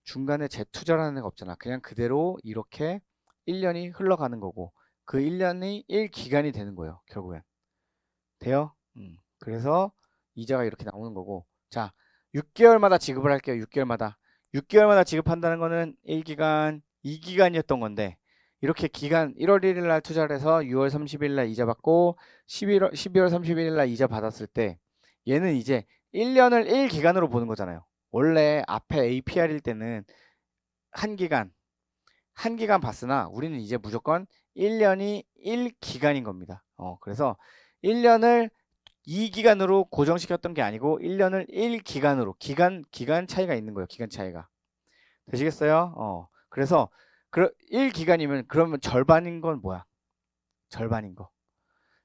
중간에 재투자라는 애가 없잖아. 그냥 그대로 이렇게 1년이 흘러가는 거고 그 1년이 1기간이 되는 거예요. 결국엔. 돼요? 그래서 이자가 이렇게 나오는 거고 자 6개월마다 지급을 할게요. 6개월마다 지급한다는 거는 1기간, 2기간이었던 건데 이렇게 기간 1월 1일 날 투자를 해서 6월 30일 날 이자 받고 12월 31일 날 이자 받았을 때 얘는 이제 1년을 1기간으로 보는 거잖아요. 원래 앞에 APR일 때는 한 기간 봤으나 우리는 이제 무조건 1년이 1기간인 겁니다. 그래서 1년을 2기간으로 고정시켰던 게 아니고 1년을 1기간으로 기간 차이가 있는 거예요. 기간 차이가. 되시겠어요? 그래서 1기간이면 그러면 절반인 건 뭐야? 절반인 거.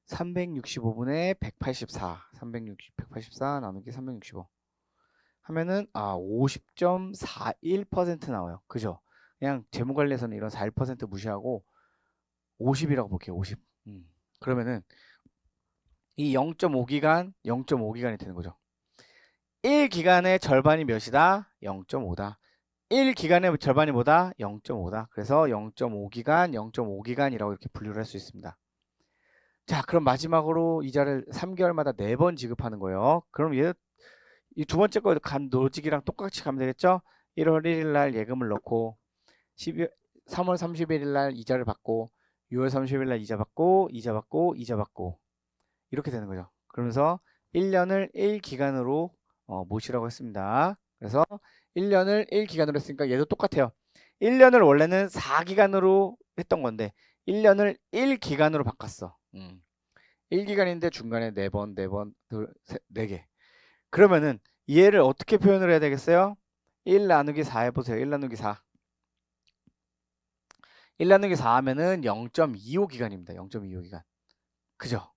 365분의 184. 184 나누기 365. 하면은 50.41% 나와요. 그죠? 그냥 재무관리에서는 이런 41% 무시하고 50이라고 볼게요. 50. 그러면은 이 0.5기간이 되는 거죠. 1기간의 절반이 몇이다? 0.5다. 1기간의 절반이 뭐다? 0.5다. 그래서 0.5기간이라고 이렇게 분류를 할 수 있습니다. 자, 그럼 마지막으로 이자를 3개월마다 4번 지급하는 거예요. 그럼 얘 이 두 번째 거 간 노직이랑 똑같이 가면 되겠죠? 1월 1일 날 예금을 넣고 3월 31일 날 이자를 받고 6월 30일 날 이자 받고 이렇게 되는 거죠. 그러면서 1년을 1기간으로 모시라고 했습니다. 그래서 1년을 1기간으로 했으니까 얘도 똑같아요. 1년을 원래는 4기간으로 했던 건데 1년을 1기간으로 바꿨어. 1기간인데 중간에 4번, 4개. 그러면은 얘를 어떻게 표현을 해야 되겠어요? 1 나누기 4 해보세요. 1 나누기 4. 1 나누기 4 하면은 0.25기간입니다. 0.25기간. 그죠?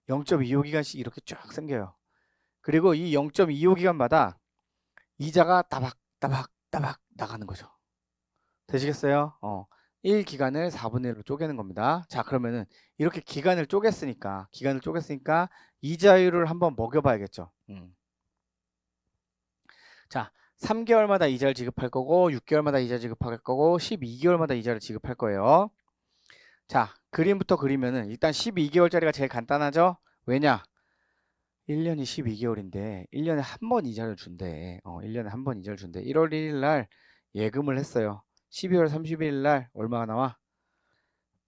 0.25기간씩 이렇게 쫙 생겨요. 그리고 이 0.25기간마다 이자가 따박 나가는 거죠. 되시겠어요? 1기간을 4분의 1로 쪼개는 겁니다. 자, 그러면은 이렇게 기간을 쪼갰으니까 이자율을 한번 먹여봐야겠죠. 자, 3개월마다 이자를 지급할 거고 6개월마다 이자 지급할 거고 12개월마다 이자를 지급할 거예요. 자, 그림부터 그리면은 일단 12개월짜리가 제일 간단하죠? 왜냐? 1년이 12개월인데 1년에 한 번 이자를 준대. 1년에 한 번 이자를 준대. 1월 1일 날 예금을 했어요. 12월 31일 날 얼마가 나와?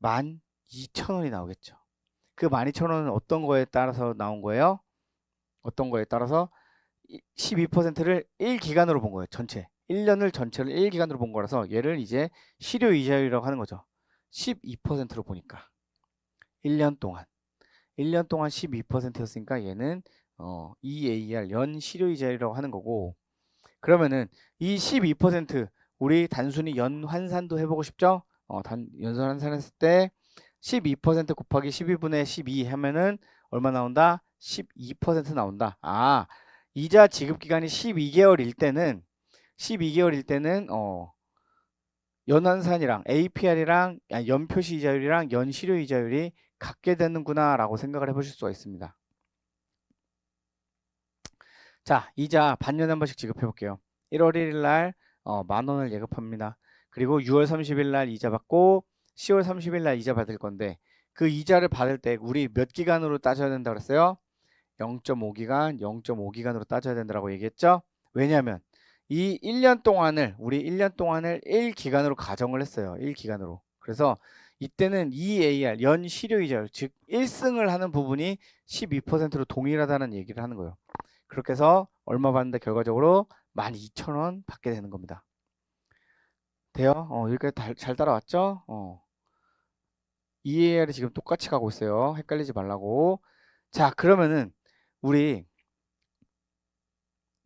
12,000원이 나오겠죠. 그 12,000원은 어떤 거에 따라서 나온 거예요? 어떤 거에 따라서 12%를 1기간으로 본 거예요. 전체. 1년을 전체를 1기간으로 본 거라서 얘를 이제 실효이자율이라고 하는 거죠. 12%로 보니까 1년 동안 12%였으니까 얘는 EAR 연 실효이자율이라고 하는 거고 그러면은 이 12% 우리 단순히 연 환산도 해보고 싶죠? 연산 환산했을 때 12% 곱하기 12분의 12 하면은 얼마 나온다? 12% 나온다. 이자 지급 기간이 12개월일 때는 연환산이랑 APR이랑 연표시 이자율이랑 연실효 이자율이 같게 되는구나 라고 생각을 해보실 수가 있습니다. 자, 이자 반년에 한 번씩 지급해 볼게요. 1월 1일 날 10,000원을 예급합니다. 그리고 6월 30일 날 이자 받고 10월 30일 날 이자 받을 건데 그 이자를 받을 때 우리 몇 기간으로 따져야 된다고 그랬어요? 0.5기간으로 따져야 된다고 얘기했죠? 왜냐하면 이 1년 동안을 우리 1년 동안을 1기간으로 가정을 했어요. 1기간으로. 그래서 이때는 EAR 연 실효이자율 즉 1승을 하는 부분이 12%로 동일하다는 얘기를 하는 거예요. 그렇게 해서 얼마 받는데 결과적으로 12,000원 받게 되는 겁니다. 돼요? 여기까지 잘 따라왔죠? EAR이 지금 똑같이 가고 있어요. 헷갈리지 말라고. 자, 그러면은 우리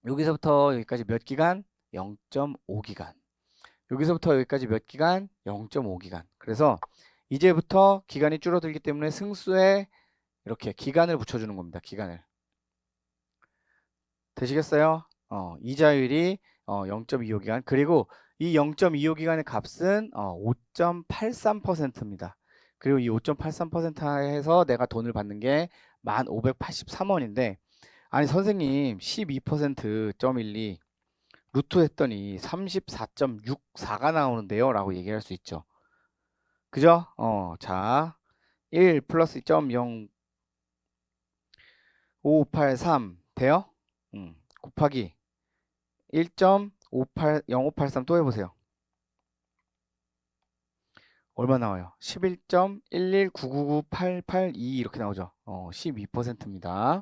여기서부터 여기까지 몇 기간? 0.5기간. 여기서부터 여기까지 몇 기간? 0.5기간. 그래서 이제부터 기간이 줄어들기 때문에 승수에 이렇게 기간을 붙여주는 겁니다. 기간을. 되시겠어요? 이자율이 0.25기간. 그리고 이 0.25기간의 값은 5.83%입니다. 그리고 이 5.83% 해서 내가 돈을 받는 게 1,583원인데 아니 선생님 12%.12 루트 했더니 34.64가 나오는데요 라고 얘기할 수 있죠. 그죠? 자, 1 플러스 0.0583 돼요? 곱하기 1.0583 또 해보세요. 얼마 나와요? 11.119999882 이렇게 나오죠. 12%입니다.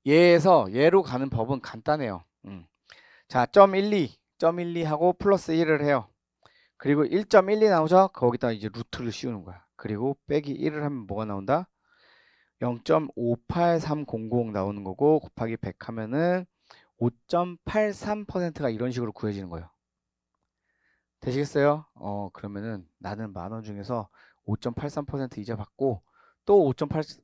얘로 가는 법은 간단해요. 자, 0.12 하고 플러스 1을 해요. 그리고 1.12 나오죠? 거기다 이제 루트를 씌우는 거야. 그리고 빼기 1을 하면 뭐가 나온다? 0.58300 나오는 거고 곱하기 100 하면은 5.83%가 이런 식으로 구해지는 거예요. 되시겠어요? 그러면은 나는 10,000원 중에서 5.83% 이자 받고 또 5.8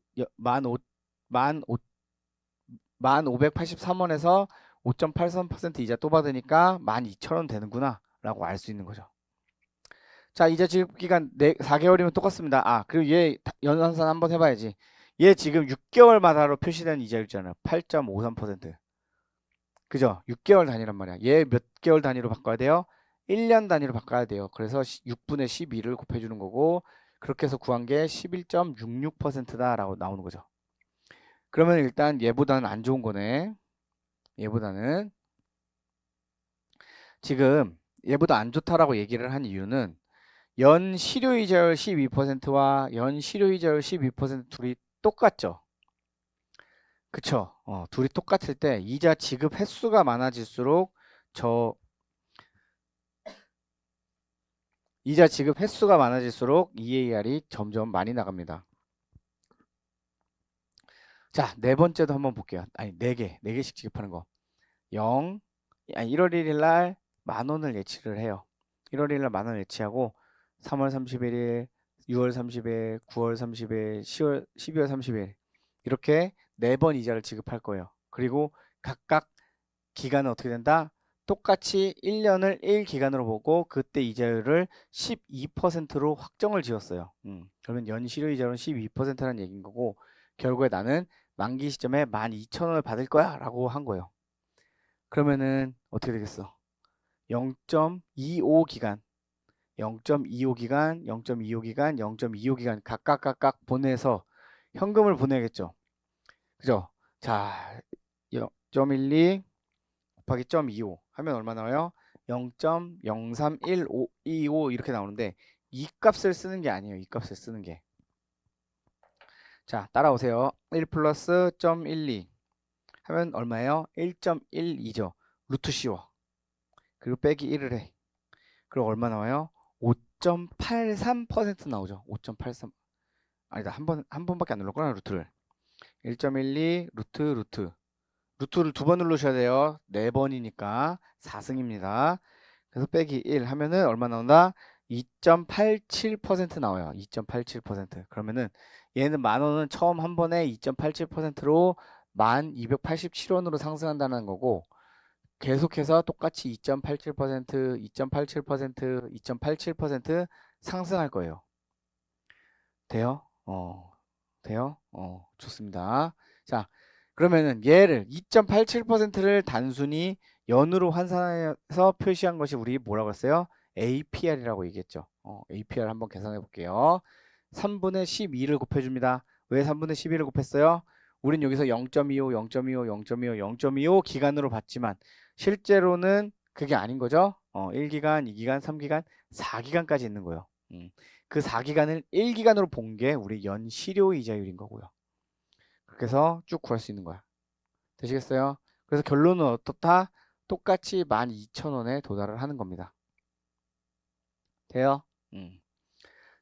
1583원에서 5.83% 이자 또 받으니까 12,000원 되는구나 라고 알 수 있는 거죠. 자, 이자 지급 기간 4개월이면 똑같습니다. 그리고 얘 연산선 한번 해봐야지. 얘 지금 6개월마다로 표시된 이자율이잖아요. 8.53%. 그죠? 6개월 단위란 말이야. 얘 몇 개월 단위로 바꿔야 돼요? 1년 단위로 바꿔야 돼요. 그래서 6분의 12를 곱해주는 거고 그렇게 해서 구한 게 11.66%다 라고 나오는 거죠. 그러면 일단 얘보다는 안 좋은 거네. 얘보다는 지금 얘보다 안 좋다라고 얘기를 한 이유는 연 실효이자율 12%와 연 실효이자율 12% 둘이 똑같죠. 그쵸? 둘이 똑같을 때 이자 지급 횟수가 많아질수록 이자 지급 횟수가 많아질수록 EAR이 점점 많이 나갑니다. 자, 네 번째도 한번 볼게요. 아니, 4개씩 지급하는 거. 1월 1일 날 10,000원을 예치를 해요. 1월 1일 날 10,000원 예치하고 3월 31일, 6월 30일, 9월 30일, 12월 30일 이렇게 4번 이자를 지급할 거예요. 그리고 각각 기간은 어떻게 된다? 똑같이 1년을 1기간으로 보고 그때 이자율을 12%로 확정을 지었어요. 그러면 연실효이자율은 12%라는 얘기인 거고 결국에 나는 만기 시점에 12,000원을 받을 거야 라고 한 거예요. 그러면은 어떻게 되겠어? 0.25기간 0.25기간 0.25기간 0.25기간 각각 보내서 현금을 보내야겠죠. 그죠? 자, 0.12 곱하기 0.25 하면 얼마 나와요? 0.031525 이렇게 나오는데 이 값을 쓰는 게 아니에요. 이 값을 쓰는 게. 자, 따라오세요. 1 플러스 0.12 하면 얼마예요? 1.12죠. 루트 씌워. 그리고 빼기 1을 해. 그럼 얼마 나와요? 5.83% 나오죠. 5.83. 아니다. 한 번밖에 안 눌렀구나, 루트를. 1.12 루트. 루트를 2번 누르셔야 돼요. 4번이니까 4승입니다. 그래서 빼기 1 하면은 얼마 나온다? 2.87% 나와요. 2.87%. 그러면은 얘는 10,000원은 처음 한 번에 2.87%로 1287원으로 상승한다는 거고 계속해서 똑같이 2.87%, 2.87%, 2.87% 상승할 거예요. 돼요? 돼요? 좋습니다. 자, 그러면은 얘를 2.87%를 단순히 연으로 환산해서 표시한 것이 우리 뭐라고 했어요? APR이라고 얘기했죠. APR 한번 계산해 볼게요. 3분의 12를 곱해줍니다. 왜 3분의 12를 곱했어요? 우린 여기서 0.25, 0.25, 0.25, 0.25 기간으로 봤지만 실제로는 그게 아닌 거죠. 1기간, 2기간, 3기간, 4기간까지 있는 거예요. 그 4기간을 1기간으로 본 게 우리 연실효 이자율인 거고요. 그렇게 해서 쭉 구할 수 있는 거야. 되시겠어요? 그래서 결론은 어떻다? 똑같이 12,000원에 도달을 하는 겁니다. 돼요?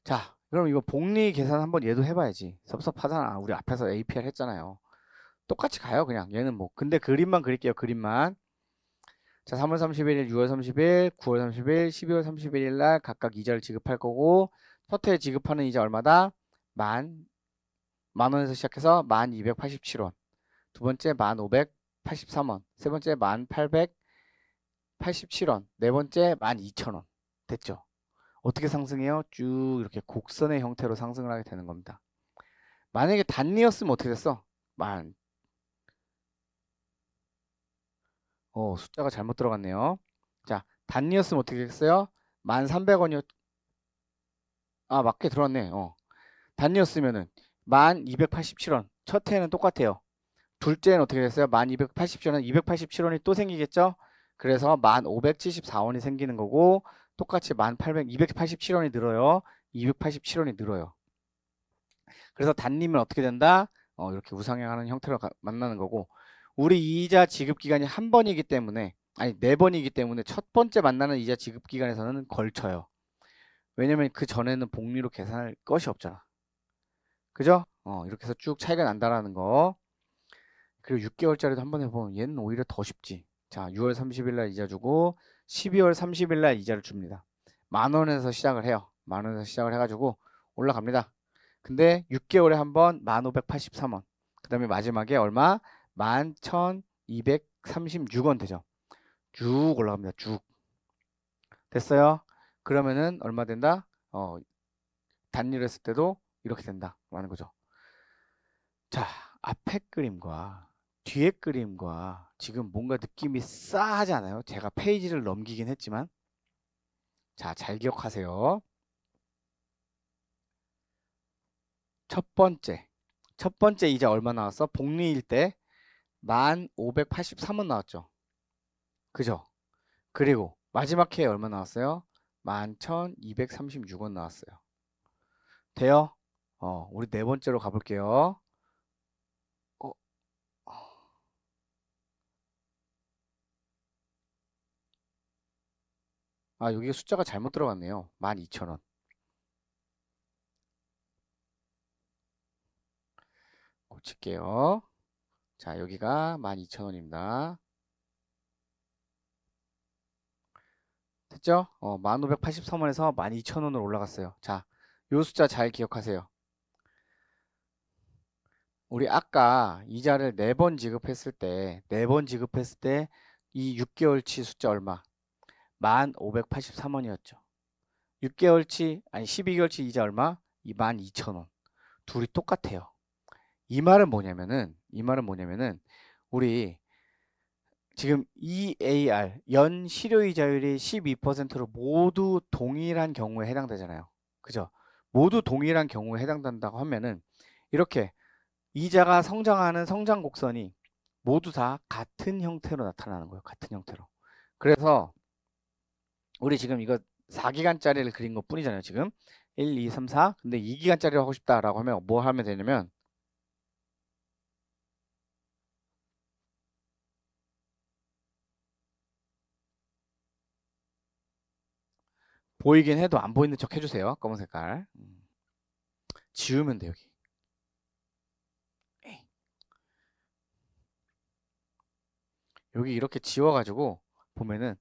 자, 그럼 이거 복리 계산 한번 얘도 해봐야지. 섭섭하잖아. 우리 앞에서 APR 했잖아요. 똑같이 가요, 그냥. 얘는 뭐. 근데 그림만 그릴게요, 그림만. 자, 3월 31일, 6월 30일, 9월 30일, 12월 31일 날 각각 이자를 지급할 거고, 첫 해 지급하는 이자 얼마다? 만 원에서 시작해서 1287원. 두 번째 1583원. 세 번째 1887원. 네 번째 12,000원. 됐죠? 어떻게 상승해요? 쭉 이렇게 곡선의 형태로 상승을 하게 되는 겁니다. 만약에 단리였으면 어떻게 됐어? 숫자가 잘못 들어갔네요. 자, 단리였으면 어떻게 됐어요? 1,300원이었, 맞게 들어왔네. 단리였으면은 1287원. 첫 해는 똑같아요. 둘째는 어떻게 됐어요? 1287원, 287원이 또 생기겠죠? 그래서 1574원이 생기는 거고, 똑같이 287원이 늘어요. 287원이 늘어요. 그래서 단리면 어떻게 된다? 이렇게 우상향하는 형태로 만나는 거고, 우리 이자 지급 기간이 한 번이기 때문에, 아니, 네 번이기 때문에 첫 번째 만나는 이자 지급 기간에서는 걸쳐요. 왜냐면 그 전에는 복리로 계산할 것이 없잖아. 그죠? 이렇게 해서 쭉 차이가 난다라는 거. 그리고 6개월짜리도 한번 해보면 얘는 오히려 더 쉽지. 자, 6월 30일 날 이자 주고 12월 30일 날 이자를 줍니다. 10,000원에서 시작을 해요. 10,000원에서 시작을 해가지고 올라갑니다. 근데 6개월에 한번 1583원. 그 다음에 마지막에 얼마? 11,236원 되죠. 쭉 올라갑니다. 쭉. 됐어요? 그러면은 얼마 된다? 단위를 했을 때도 이렇게 된다. 라는 거죠. 자, 앞에 그림과 뒤에 그림과 지금 뭔가 느낌이 싸하지 않아요? 제가 페이지를 넘기긴 했지만. 자, 잘 기억하세요. 첫 번째 이자 얼마 나왔어? 복리일 때 1583원 나왔죠. 그죠? 그리고 마지막 해에 얼마 나왔어요? 11,236원 나왔어요. 돼요? 우리 네 번째로 가볼게요. 어, 여기 숫자가 잘못 들어갔네요. 12,000원. 고칠게요. 자, 여기가 12,000원입니다. 됐죠? 1583원에서 12,000원으로 올라갔어요. 자, 요 숫자 잘 기억하세요. 우리 아까 이자를 4번 지급했을 때, 4번 지급했을 때 이 6개월치 숫자 얼마? 1583원이었죠. 6개월치, 아니 12개월치 이자 얼마? 22,000원. 둘이 똑같아요. 이 말은 뭐냐면은, 우리 지금 EAR, 연 실효이자율이 12%로 모두 동일한 경우에 해당되잖아요. 그죠? 모두 동일한 경우에 해당된다고 하면은, 이렇게 이자가 성장하는 성장 곡선이 모두 다 같은 형태로 나타나는 거예요. 같은 형태로. 그래서 우리 지금 이거 4기간짜리를 그린 것 뿐이잖아요. 지금 1, 2, 3, 4. 근데 2기간짜리를 하고 싶다라고 하면 뭐 하면 되냐면 보이긴 해도 안 보이는 척 해주세요. 검은 색깔. 지우면 돼 여기. 여기 이렇게 지워가지고 보면은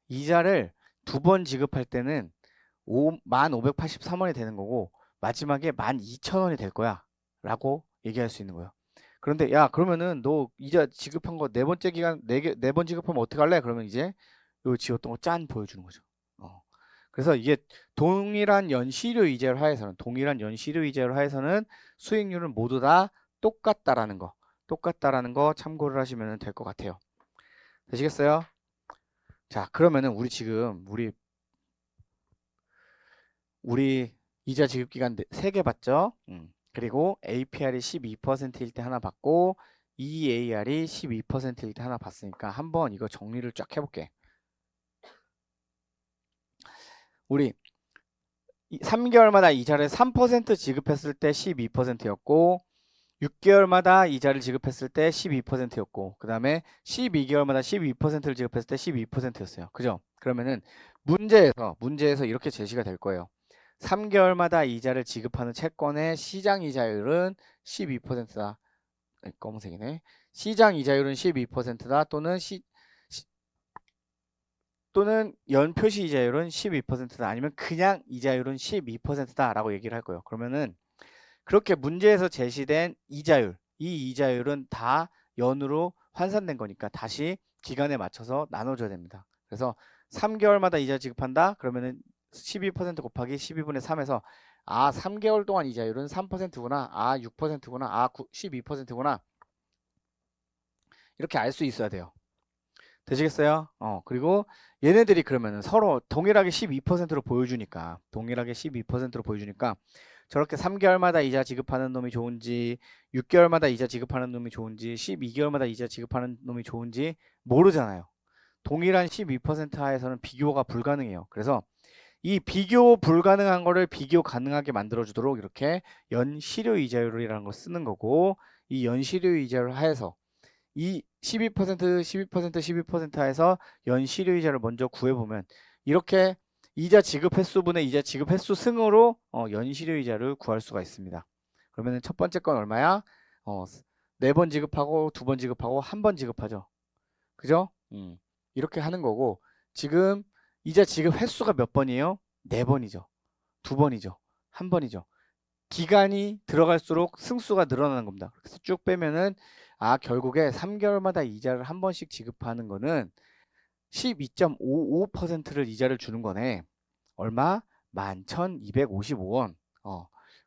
이자를 두 번 지급할 때는 1583원이 되는 거고 마지막에 12,000원이 될 거야 라고 얘기할 수 있는 거예요. 그런데 야 그러면은 너 이자 지급한 거 네 번째 기간 네 번 지급하면 어떻게 할래? 그러면 이제 요 지웠던 거 짠 보여주는 거죠. 그래서 이게 동일한 연실효 이자율 하에서는 수익률은 모두 다 똑같다라는 거 참고를 하시면 될 것 같아요. 되시겠어요? 자, 그러면은 우리 지금 우리 이자 지급 기간 3개 봤죠? 그리고 APR이 12%일 때 하나 받고 EAR이 12%일 때 하나 받으니까 한번 이거 정리를 쫙 해볼게. 우리 3개월마다 이자를 3% 지급했을 때 12%였고 6개월마다 이자를 지급했을 때 12%였고 그 다음에 12개월마다 12%를 지급했을 때 12%였어요. 그죠? 그러면은 문제에서 이렇게 제시가 될 거예요. 3개월마다 이자를 지급하는 채권의 시장 이자율은 12%다. 검은색이네. 시장 이자율은 12%다. 또는 연표시 이자율은 12%다. 아니면 그냥 이자율은 12%다 라고 얘기를 할 거예요. 그러면은 그렇게 문제에서 제시된 이자율, 이 이자율은 다 연으로 환산된 거니까 다시 기간에 맞춰서 나눠줘야 됩니다. 그래서 3개월마다 이자 지급한다? 그러면은 12% 곱하기 12분의 3에서 3개월 동안 이자율은 3%구나. 6%구나. 12%구나. 이렇게 알 수 있어야 돼요. 되시겠어요? 그리고 얘네들이 그러면은 서로 동일하게 12%로 보여주니까 저렇게 3개월마다 이자 지급하는 놈이 좋은지 6개월마다 이자 지급하는 놈이 좋은지 12개월마다 이자 지급하는 놈이 좋은지 모르잖아요. 동일한 12% 하에서는 비교가 불가능해요. 그래서 이 비교 불가능한 거를 비교 가능하게 만들어 주도록 이렇게 연실효 이자율이라는 걸 쓰는 거고 이 연실효 이자율 하에서 이 12%, 12%, 12% 하에서 연실효 이자를 먼저 구해보면 이렇게 이자 지급 횟수분의 이자 지급 횟수 승으로 연실효 이자를 구할 수가 있습니다. 그러면 첫 번째 건 얼마야? 4번 지급하고 2번 지급하고 1번 지급하죠. 그죠? 이렇게 하는 거고 지금 이자 지급 횟수가 몇 번이에요? 4번이죠. 2번이죠. 1번이죠. 기간이 들어갈수록 승수가 늘어나는 겁니다. 그래서 쭉 빼면은 결국에 3개월마다 이자를 한 번씩 지급하는 거는 12.55%를 이자를 주는 거네. 얼마? 11,255원.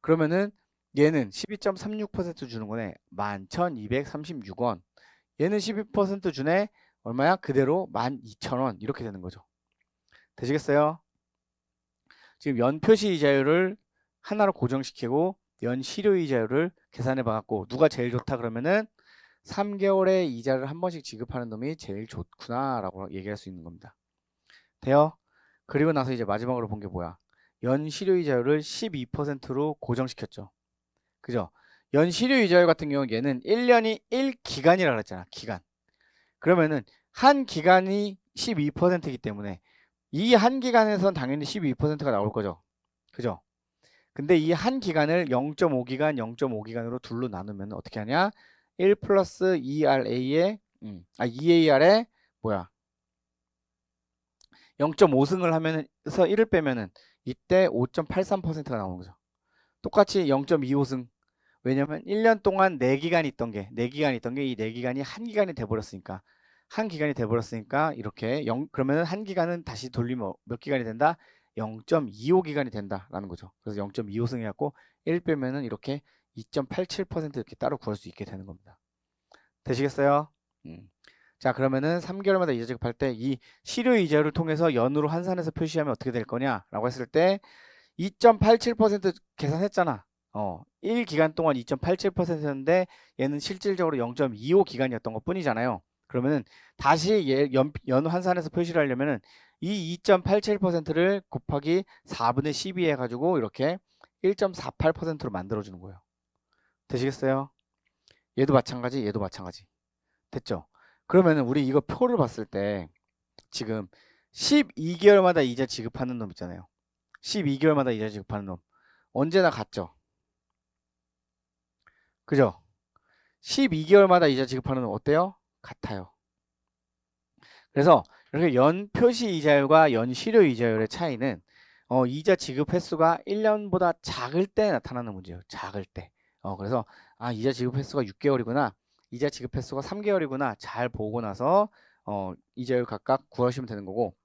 그러면은 얘는 12.36% 주는 거네. 11,236원. 얘는 12% 주네. 얼마야? 그대로 12,000원. 이렇게 되는 거죠. 되시겠어요? 지금 연표시 이자율을 하나로 고정시키고 연실효 이자율을 계산해 봐갖고 누가 제일 좋다 그러면은 3개월에 이자를 한 번씩 지급하는 놈이 제일 좋구나 라고 얘기할 수 있는 겁니다. 돼요? 그리고 나서 이제 마지막으로 본 게 뭐야? 연실효 이자율을 12%로 고정시켰죠. 그죠? 연실효 이자율 같은 경우 얘는 1년이 1기간이라고 그랬잖아. 기간. 그러면은 한 기간이 12%이기 때문에 이 한 기간에선 당연히 12%가 나올 거죠. 그죠? 근데 이 한 기간을 0.5기간, 0.5기간으로 둘로 나누면 어떻게 하냐? 1 플러스 2RA에, 2AR에, 뭐야? 0.5승을 하면서 1을 빼면은 이때 5.83%가 나오는 거죠. 똑같이 0.25승. 왜냐면 1년 동안 4기간이 있던 게 이 4기간이 한 기간이 돼버렸으니까. 한 기간이 돼버렸으니까 이렇게 그러면은 한 기간은 다시 돌리면 몇 기간이 된다? 0.25기간이 된다라는 거죠. 그래서 0.25승 해갖고 1 빼면은 이렇게 2.87% 이렇게 따로 구할 수 있게 되는 겁니다. 되시겠어요? 자, 그러면은 3개월마다 이자 지급할 때 이 실효 이자율을 통해서 연으로 환산해서 표시하면 어떻게 될 거냐라고 했을 때 2.87% 계산했잖아. 1기간 동안 2.87%였는데 얘는 실질적으로 0.25 기간이었던 것 뿐이잖아요. 그러면은 다시 연 환산해서 표시를 하려면은 이 2.87%를 곱하기 4분의 12 해가지고 이렇게 1.48%로 만들어주는 거예요. 되시겠어요? 얘도 마찬가지, 얘도 마찬가지. 됐죠? 그러면은 우리 이거 표를 봤을 때 지금 12개월마다 이자 지급하는 놈 있잖아요. 12개월마다 이자 지급하는 놈. 언제나 같죠? 그죠? 12개월마다 이자 지급하는 놈 어때요? 같아요. 그래서 이렇게 연표시 이자율과 연실효 이자율의 차이는 이자 지급 횟수가 1년보다 작을 때 나타나는 문제예요. 작을 때. 그래서 이자 지급 횟수가 6개월이구나. 이자 지급 횟수가 3개월이구나. 잘 보고 나서 이자율 각각 구하시면 되는 거고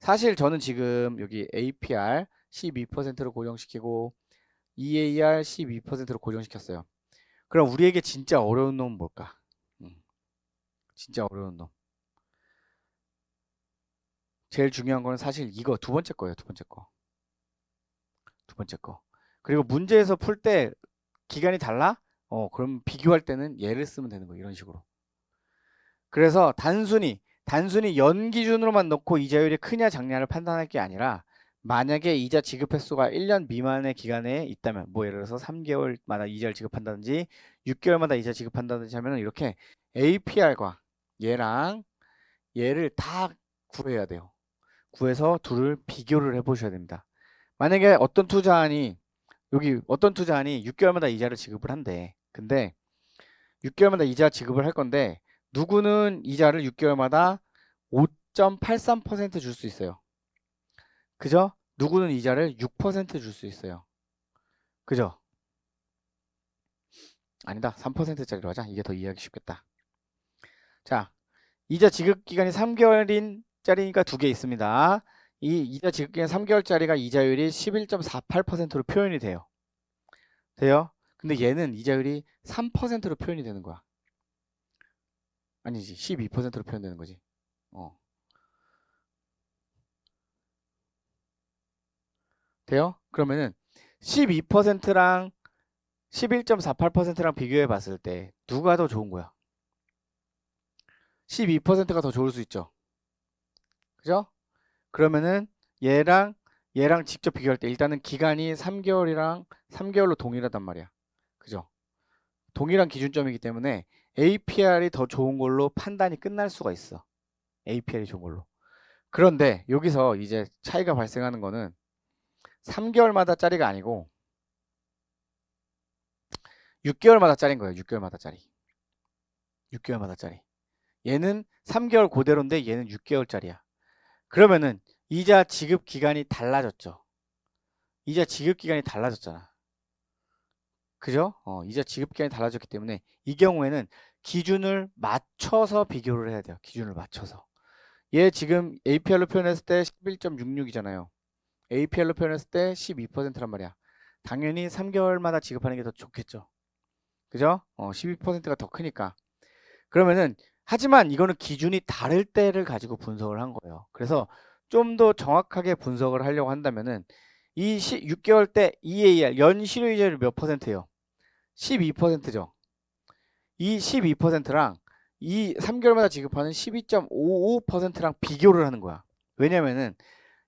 사실 저는 지금 여기 APR 12%로 고정시키고 EAR 12%로 고정시켰어요. 그럼 우리에게 진짜 어려운 놈은 뭘까? 진짜 어려운 놈. 제일 중요한 거는 사실 이거 두 번째 거예요. 두 번째 거. 그리고 문제에서 풀 때 기간이 달라? 그럼 비교할 때는 얘를 쓰면 되는 거예요. 이런 식으로. 그래서 단순히 연 기준으로만 놓고 이자율이 크냐 작냐를 판단할 게 아니라 만약에 이자 지급 횟수가 1년 미만의 기간에 있다면 뭐 예를 들어서 3개월마다 이자를 지급한다든지 6개월마다 이자 지급한다든지 하면 이렇게 APR과 얘랑 얘를 다 구해야 돼요. 구해서 둘을 비교를 해 보셔야 됩니다. 만약에 어떤 투자한이 6개월마다 이자를 지급을 한대. 근데 6개월마다 이자 지급을 할 건데 누구는 이자를 6개월마다 5.83% 줄 수 있어요. 그죠? 누구는 이자를 6% 줄 수 있어요. 그죠? 아니다. 3%짜리로 하자. 이게 더 이해하기 쉽겠다. 자, 이자 지급 기간이 3개월인 짜리니까 두 개 있습니다. 이 이자 지급 기간 3개월짜리가 이자율이 11.48%로 표현이 돼요. 돼요? 근데 얘는 이자율이 3%로 표현이 되는 거야. 아니지. 12%로 표현되는 거지. 돼요? 그러면은 12%랑 11.48%랑 비교해 봤을 때 누가 더 좋은 거야? 12%가 더 좋을 수 있죠. 그죠? 그러면은 얘랑 직접 비교할 때 일단은 기간이 3개월로 동일하단 말이야. 그죠? 동일한 기준점이기 때문에 APR이 더 좋은 걸로 판단이 끝날 수가 있어. APR이 좋은 걸로. 그런데 여기서 이제 차이가 발생하는 거는 3개월마다 짜리가 아니고 6개월마다 짜리인 거예요. 6개월마다 짜리. 6개월마다 짜리. 얘는 3개월 그대로인데 얘는 6개월짜리야. 그러면은 이자 지급 기간이 달라졌죠. 이자 지급 기간이 달라졌잖아. 그죠? 이자 지급 기간이 달라졌기 때문에 이 경우에는 기준을 맞춰서 비교를 해야 돼요. 기준을 맞춰서. 얘 지금 APR로 표현했을 때 11.66이잖아요. APR로 표현했을 때 12%란 말이야. 당연히 3개월마다 지급하는 게 더 좋겠죠. 그죠? 12%가 더 크니까. 그러면은 하지만 이거는 기준이 다를 때를 가지고 분석을 한 거예요. 그래서 좀 더 정확하게 분석을 하려고 한다면은 이 6개월 때 EAR 연 실효이자율이 몇 퍼센트예요? 12%죠. 이 12%랑 이 3개월마다 지급하는 12.55%랑 비교를 하는 거야. 왜냐면은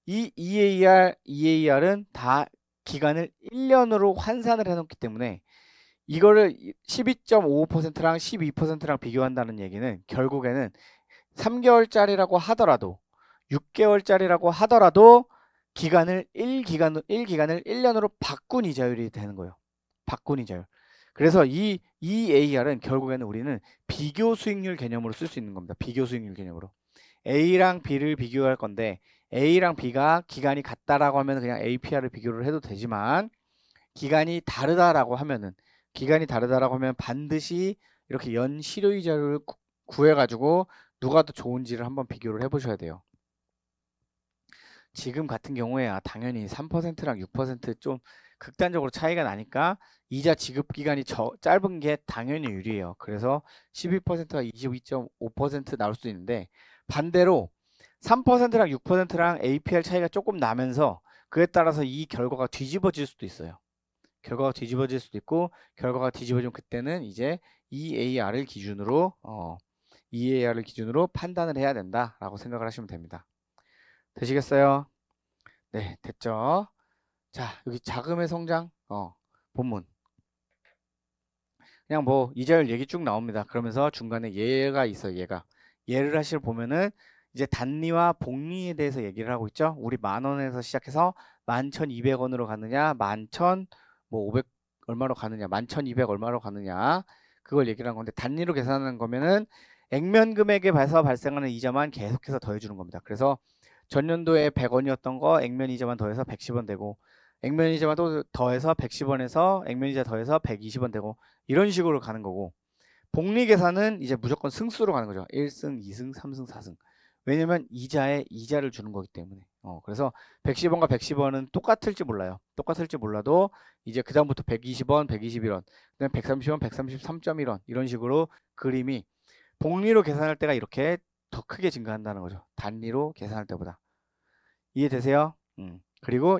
이 EAR은 다 기간을 1년으로 환산을 해놓기 때문에 이거를 12.55%랑 12%랑 비교한다는 얘기는 결국에는 3개월짜리라고 하더라도 6개월짜리라고 하더라도 기간을 1년으로 바꾼 이자율이 되는 거예요. 바꾼 이자율. 그래서 이 EAR은 결국에는 우리는 비교 수익률 개념으로 쓸 수 있는 겁니다. 비교 수익률 개념으로. A랑 B를 비교할 건데 A랑 B가 기간이 같다라고 하면 그냥 APR을 비교를 해도 되지만 기간이 다르다라고 하면 반드시 이렇게 연 실효이자를 구해가지고 누가 더 좋은지를 한번 비교를 해보셔야 돼요. 지금 같은 경우에야 당연히 3%랑 6%좀 극단적으로 차이가 나니까 이자 지급 기간이 짧은 게 당연히 유리해요. 그래서 12%가 22.5% 나올 수도 있는데 반대로 3%랑 6%랑 APR 차이가 조금 나면서 그에 따라서 이 결과가 뒤집어질 수도 있어요. 결과가 뒤집어질 수도 있고 결과가 뒤집어지면 그때는 이제 EAR을 기준으로 판단을 해야 된다라고 생각을 하시면 됩니다. 되시겠어요? 네, 됐죠? 자, 여기 자금의 성장 본문. 그냥 뭐 이자율 얘기 쭉 나옵니다. 그러면서 중간에 얘가 있어요. 얘를 하실 보면은 이제 단리와 복리에 대해서 얘기를 하고 있죠. 우리 10,000원에서 시작해서 11,200원으로 가느냐, 11,500 얼마로 가느냐, 11,200 얼마로 가느냐, 그걸 얘기를 한 건데 단리로 계산하는 거면은 액면 금액에 봐서 발생하는 이자만 계속해서 더해주는 겁니다. 그래서 전년도에 100원이었던 거 액면 이자만 더해서 110원 되고 액면 이자만 또 더해서 110원에서 액면 이자 더해서 120원 되고 이런 식으로 가는 거고 복리 계산은 이제 무조건 승수로 가는 거죠. 1승, 2승, 3승, 4승. 왜냐면 이자에 이자를 주는 거기 때문에. 그래서 110원과 110원은 똑같을지 몰라요. 똑같을지 몰라도 이제 그다음부터 120원, 121원, 그다음 130원, 133.1원 이런 식으로 그림이 복리로 계산할 때가 이렇게 더 크게 증가한다는 거죠. 단리로 계산할 때보다. 이해되세요? 그리고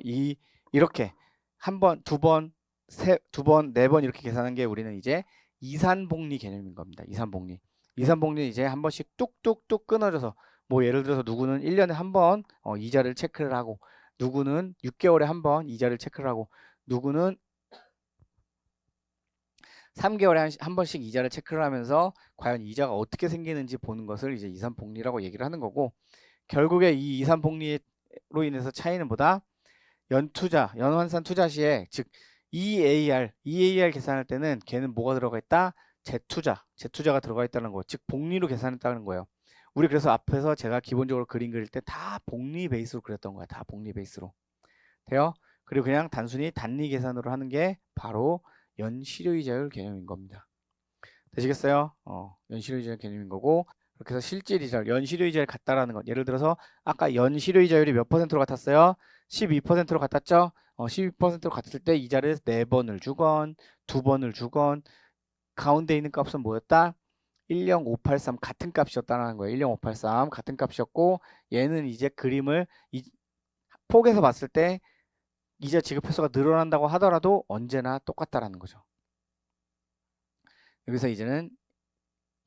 이렇게 한 번, 두 번, 두 번, 네 번 이렇게 계산한 게 우리는 이제 이산복리 개념인 겁니다. 이산복리. 이산복리는 이제 한 번씩 뚝뚝뚝 끊어져서 뭐 예를 들어서 누구는 1년에 한 번 이자를 체크를 하고 누구는 6개월에 한 번 이자를 체크를 하고 누구는 3개월에 한 번씩 이자를 체크를 하면서 과연 이자가 어떻게 생기는지 보는 것을 이제 이산복리라고 얘기를 하는 거고 결국에 이 이산복리로 인해서 차이는 뭐다? 연투자, 연환산 투자 시에 즉 EAR 계산할 때는 걔는 뭐가 들어가 있다? 재투자가 들어가 있다는 거. 즉 복리로 계산했다는 거예요. 우리 그래서 앞에서 제가 기본적으로 그림 그릴 때 다 복리 베이스로 그렸던 거야. 다 복리 베이스로. 돼요? 그리고 그냥 단순히 단리 계산으로 하는 게 바로 연실효이자율 개념인 겁니다. 되시겠어요? 연실효이자율 개념인 거고 그렇게 해서 실질이자율, 연실효이자율 같다라는 것. 예를 들어서 아까 연실효이자율이 몇 퍼센트로 같았어요? 12%로 같았죠? 12%로 같을 때 이자를 4번을 주건 2번을 주건 가운데 있는 값은 뭐였다? 10583 같은 값이었다는 거예요. 10583 같은 값이었고 얘는 이제 그림을 폭에서 봤을 때 이자 지급 횟수가 늘어난다고 하더라도 언제나 똑같다라는 거죠. 여기서 이제는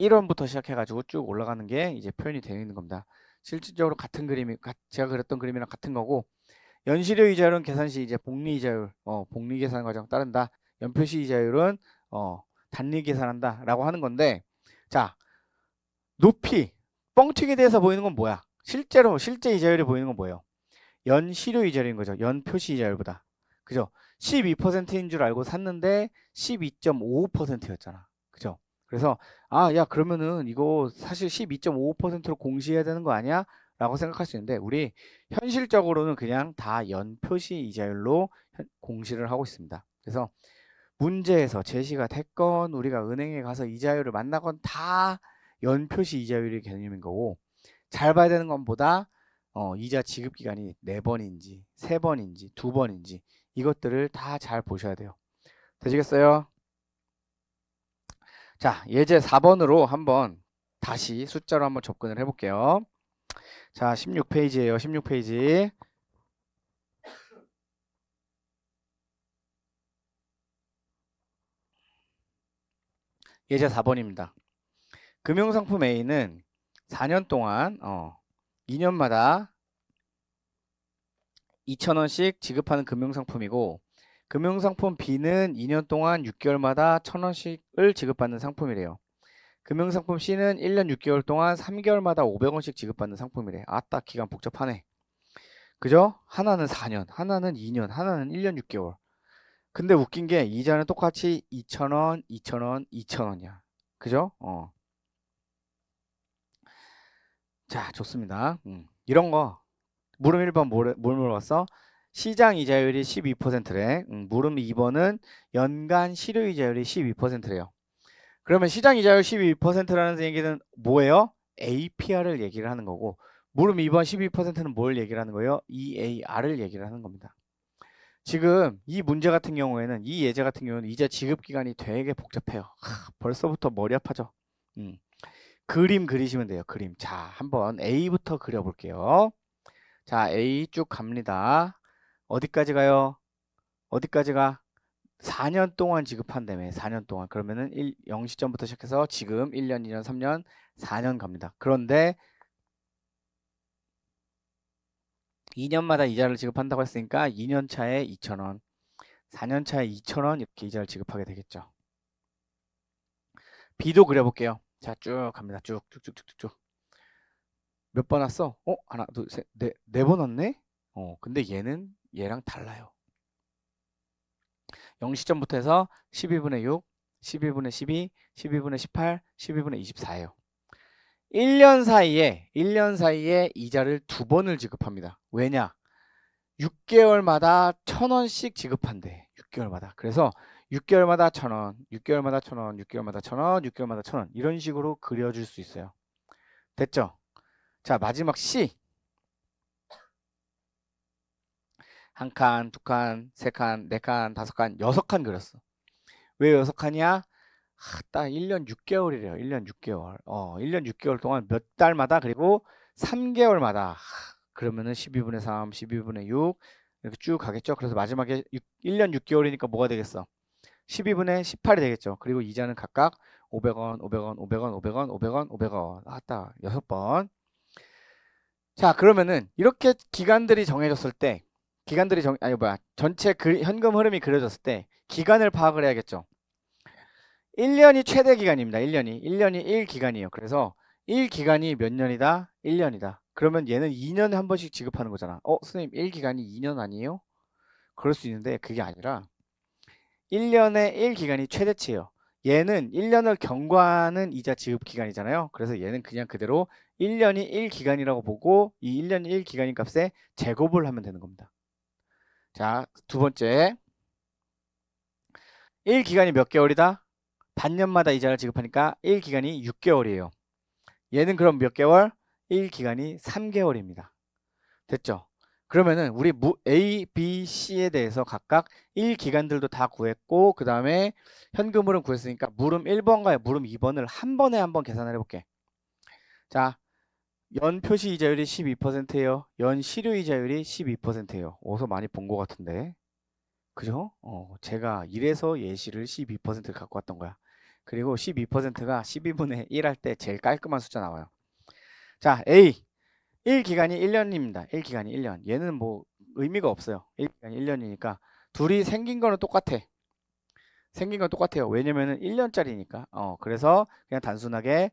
1원부터 시작해가지고 쭉 올라가는 게 이제 표현이 되어 있는 겁니다. 실질적으로 같은 그림이 제가 그렸던 그림이랑 같은 거고 연실효 이자율은 계산 시 이제 복리 이자율, 복리 계산 과정 따른다. 연표시 이자율은 단리 계산한다라고 하는 건데, 자 높이 뻥튀기 돼서 보이는 건 뭐야? 실제로 실제 이자율이 보이는 건 뭐예요? 연실효 이자율인 거죠. 연표시 이자율보다. 그죠? 12%인 줄 알고 샀는데 12.55%였잖아. 그죠? 그래서 야 그러면은 이거 사실 12.55%로 공시해야 되는 거 아니야? 라고 생각할 수 있는데 우리 현실적으로는 그냥 다 연표시 이자율로 공시를 하고 있습니다. 그래서 문제에서 제시가 됐건 우리가 은행에 가서 이자율을 만나건 다 연표시 이자율의 개념인 거고 잘 봐야 되는 건 보다 이자 지급 기간이 4번인지 3번인지 2번인지 이것들을 다 잘 보셔야 돼요. 되시겠어요? 자, 예제 4번으로 한번 다시 숫자로 한번 접근을 해볼게요. 자, 16페이지예요. 16페이지. 예제 4번입니다. 금융상품 A는 4년 동안 2년마다 2,000원씩 지급하는 금융상품이고 금융상품 B는 2년 동안 6개월마다 1,000원씩을 지급받는 상품이래요. 금융상품 C는 1년 6개월 동안 3개월마다 500원씩 지급받는 상품이래. 아따 기간 복잡하네. 그죠? 하나는 4년, 하나는 2년, 하나는 1년 6개월. 근데 웃긴 게 이자는 똑같이 2,000원, 2,000원, 2,000원이야. 그죠? 자, 좋습니다. 이런 거 물음 1번 뭘 물어봤어? 시장 이자율이 12%래. 물음 2번은 연간 실효 이자율이 12%래요. 그러면 시장 이자율 12%라는 얘기는 뭐예요? APR을 얘기를 하는 거고 물음 2번 12%는 뭘 얘기를 하는 거예요? EAR을 얘기를 하는 겁니다. 지금 이 문제 같은 경우에는 이 예제 같은 경우는 이자 지급 기간이 되게 복잡해요. 벌써부터 머리 아파져. 그림 그리시면 돼요. 그림. 자, 한번 A부터 그려볼게요. 자, A 쭉 갑니다. 어디까지 가요? 어디까지 가? 4년 동안 지급한다며. 4년 동안. 그러면은 0시점부터 시작해서 지금 1년, 2년, 3년, 4년 갑니다. 그런데 2년마다 이자를 지급한다고 했으니까 2년 차에 2,000원, 4년 차에 2,000원 이렇게 이자를 지급하게 되겠죠. B도 그려볼게요. 자, 쭉 갑니다. 쭉쭉쭉쭉쭉. 몇 번 왔어? 하나, 둘, 셋, 네 번 왔네? 근데 얘는 얘랑 달라요. 0시점부터 해서 12분의 6, 12분의 12, 12분의 18, 12분의 24예요. 1년 사이에 이자를 2번을 지급합니다. 왜냐? 6개월마다 1,000원씩 지급한대. 6개월마다. 그래서 6개월마다 1,000원, 6개월마다 1,000원, 6개월마다 1,000원, 6개월마다 1,000원 이런 식으로 그려줄 수 있어요. 됐죠? 자, 마지막 C. 한 칸, 두 칸, 세 칸, 네 칸, 다섯 칸, 6칸 그렸어. 왜 6칸이야? 딱 1년 6개월이래요. 1년 6개월. 1년 6개월 동안 몇 달마다 그리고 3개월마다 그러면은 12분의 3, 12분의 6, 이렇게 쭉 가겠죠. 그래서 마지막에 1년 6개월이니까 뭐가 되겠어? 12분의 18이 되겠죠. 그리고 이자는 각각 500원, 500원, 500원, 500원, 500원, 500원. 아따, 6번. 자, 그러면은 이렇게 기간들이 정해졌을 때, 전체 현금 흐름이 그려졌을 때 기간을 파악을 해야겠죠. 1년이 최대 기간입니다. 1년이 1기간이에요. 그래서 1기간이 몇 년이다? 1년이다. 그러면 얘는 2년에 한 번씩 지급하는 거잖아. 선생님 1기간이 2년 아니에요? 그럴 수 있는데 그게 아니라 1년의 1기간이 최대치예요. 얘는 1년을 경과하는 이자 지급 기간이잖아요. 그래서 얘는 그냥 그대로 1년이 1기간이라고 보고 이 1년이 1기간인 값에 제곱을 하면 되는 겁니다. 자, 두 번째. 1기간이 몇 개월이다? 반년마다 이자를 지급하니까 1기간이 6개월이에요. 얘는 그럼 몇 개월? 1기간이 3개월입니다. 됐죠? 그러면은 우리 A, B, C에 대해서 각각 1기간들도 다 구했고 그 다음에 현금흐름 구했으니까 물음 1번과 물음 2번을 한 번에 한번 계산을 해볼게. 자, 연 표시 이자율이 12%예요. 연 실효 이자율이 12%예요. 어디서 많이 본 것 같은데. 그죠? 제가 이래서 예시를 12%를 갖고 왔던 거야. 그리고 12%가 12분의 1 할 때 제일 깔끔한 숫자 나와요. 자, A. 1기간이 1년입니다. 1기간이 1년. 얘는 뭐 의미가 없어요. 1기간이 1년이니까 둘이 생긴 거는 똑같아. 생긴 건 똑같아요. 왜냐면은 1년짜리니까. 그래서 그냥 단순하게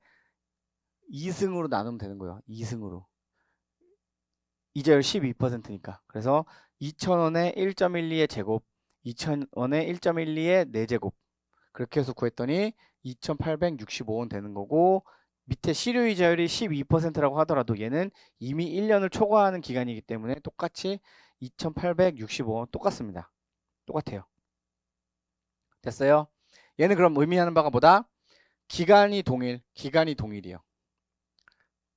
2승으로 나누면 되는 거예요. 2승으로. 이자율 12%니까. 그래서 2,000원에 1.12의 제곱, 2,000원에 1.12의 4제곱. 그렇게 해서 구했더니 2,865원 되는 거고 밑에 실효이자율이 12%라고 하더라도 얘는 이미 1년을 초과하는 기간이기 때문에 똑같이 2,865원 똑같습니다. 똑같아요. 됐어요? 얘는 그럼 의미하는 바가 뭐다? 기간이 동일이요.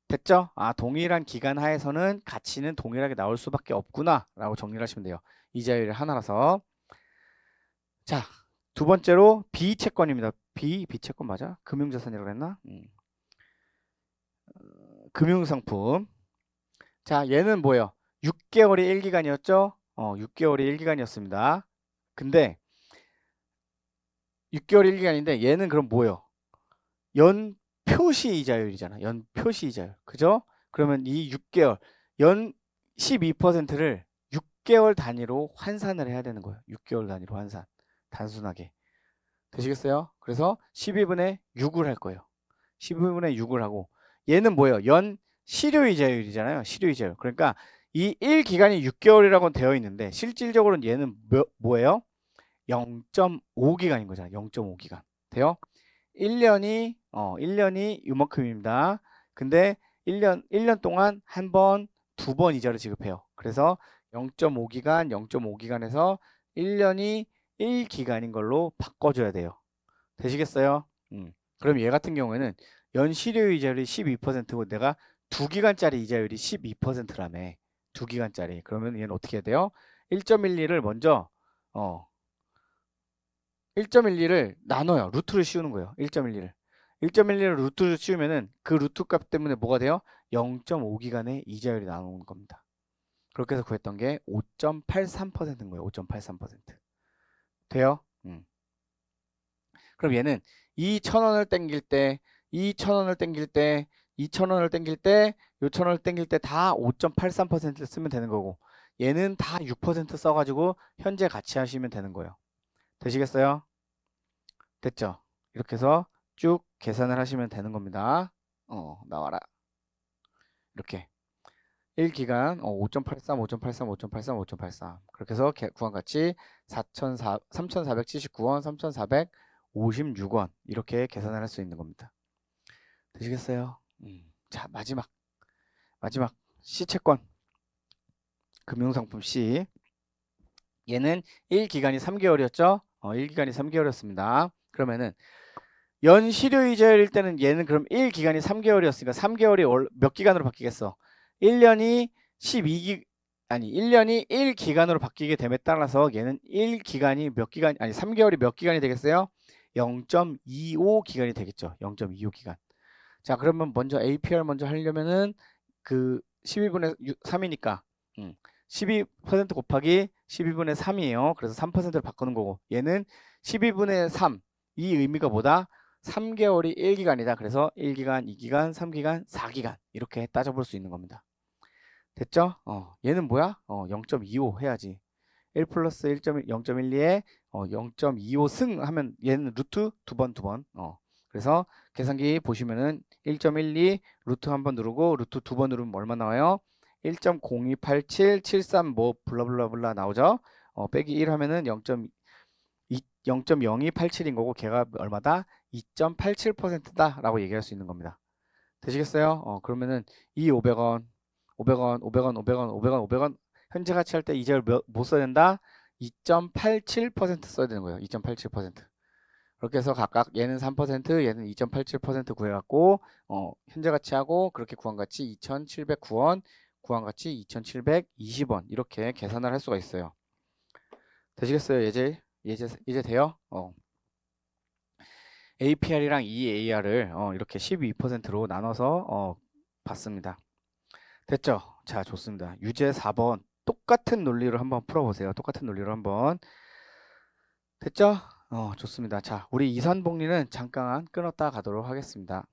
됐죠? 동일한 기간 하에서는 가치는 동일하게 나올 수밖에 없구나 라고 정리를 하시면 돼요. 이자율이 하나라서. 자, 두 번째로 B채권입니다. B채권 맞아? 금융자산이라고 했나? 금융상품. 자, 얘는 뭐예요? 6개월이 1기간이었죠? 6개월이 1기간이었습니다. 근데 6개월이 1기간인데 얘는 그럼 뭐예요? 연 표시 이자율이잖아. 연 표시 이자율. 그죠? 그러면 이 6개월 연 12%를 6개월 단위로 환산을 해야 되는 거예요. 6개월 단위로 환산. 단순하게. 되시겠어요? 그래서 12분의 6을 할 거예요. 12분의 6을 하고 얘는 뭐예요? 연 실효이자율이잖아요. 실효이자율. 그러니까 이 1기간이 6개월이라고 되어 있는데 실질적으로는 얘는 뭐예요? 0.5기간인 거잖아요. 0.5기간. 돼요? 1년이 이만큼입니다. 근데 1년 동안 한 번, 두 번 이자를 지급해요. 그래서 0.5기간, 0.5기간에서 1년이 1기간인 걸로 바꿔줘야 돼요. 되시겠어요? 그럼 얘 같은 경우에는 연실효 이자율이 12%고 내가 2기간짜리 이자율이 12%라며. 2기간짜리. 그러면 얘는 어떻게 해야 돼요? 1.12를 먼저 1.12를 나눠요. 루트를 씌우는 거예요. 1.12를. 1.12를 루트를 씌우면은 그 루트 값 때문에 뭐가 돼요? 0.5기간의 이자율이 나오는 겁니다. 그렇게 해서 구했던 게 5.83%인 거예요. 5.83%. 돼요? 그럼 얘는 2,000원을 땡길 때, 2,000원을 땡길 때, 2,000원을 땡길 때, 요 1,000원을 땡길 때 다 5.83%를 쓰면 되는 거고 얘는 다 6% 써가지고 현재 가치 하시면 되는 거예요. 되시겠어요? 됐죠? 이렇게 해서 쭉 계산을 하시면 되는 겁니다. 나와라. 이렇게 1기간 5.83, 5.83, 5.83, 5.83 그렇게 해서 구한가치 3,479원, 3,456원 이렇게 계산을 할 수 있는 겁니다. 되시겠어요? 자, 마지막 C채권 금융상품 C 얘는 1기간이 3개월이었죠? 1기간이 3개월이었습니다. 그러면은 연 실효이자율일 때는 얘는 그럼 1기간이 3개월이었으니까 3개월이 몇 기간으로 바뀌겠어? 1년이 1년이 1기간으로 바뀌게 됨에 따라서 얘는 1기간이 몇 기간, 3개월이 몇 기간이 되겠어요? 0.25기간이 되겠죠. 0.25기간. 자, 그러면 먼저 APR 먼저 하려면은 그 12분의 3이니까 12% 곱하기 12분의 3이에요. 그래서 3%를 바꾸는 거고 얘는 12분의 3. 이 의미가 뭐다? 3개월이 1기간이다. 그래서 1기간, 2기간, 3기간, 4기간 이렇게 따져볼 수 있는 겁니다. 됐죠? 얘는 뭐야? 0.25 해야지. 1 플러스 1.1, 0.12에 0.25 승 하면 얘는 루트 두 번. 그래서 계산기 보시면은 1.12 루트 한 번 누르고 루트 두 번 누르면 얼마 나와요? 1.028773 뭐 블라블라블라 나오죠? 빼기 1 하면은 0.0287인 거고 걔가 얼마다? 2.87%다 라고 얘기할 수 있는 겁니다. 되시겠어요? 그러면은 이 500원, 500원, 500원, 500원, 500원, 500원 현재 가치 할 때 이자를 못 써야 된다? 2.87% 써야 되는 거예요. 2.87%. 그렇게 해서 각각 얘는 3%, 얘는 2.87% 구해갖고 현재 가치하고 그렇게 구한 가치 2,709원, 구한 가치 2,720원 이렇게 계산을 할 수가 있어요. 되시겠어요? 이제 돼요? APR이랑 EAR을 이렇게 12%로 나눠서 봤습니다. 됐죠? 자, 좋습니다. 유제 4번 똑같은 논리로 한번 풀어보세요. 똑같은 논리로 한번. 됐죠? 좋습니다. 자, 우리 이산복리는 잠깐 끊었다 가도록 하겠습니다.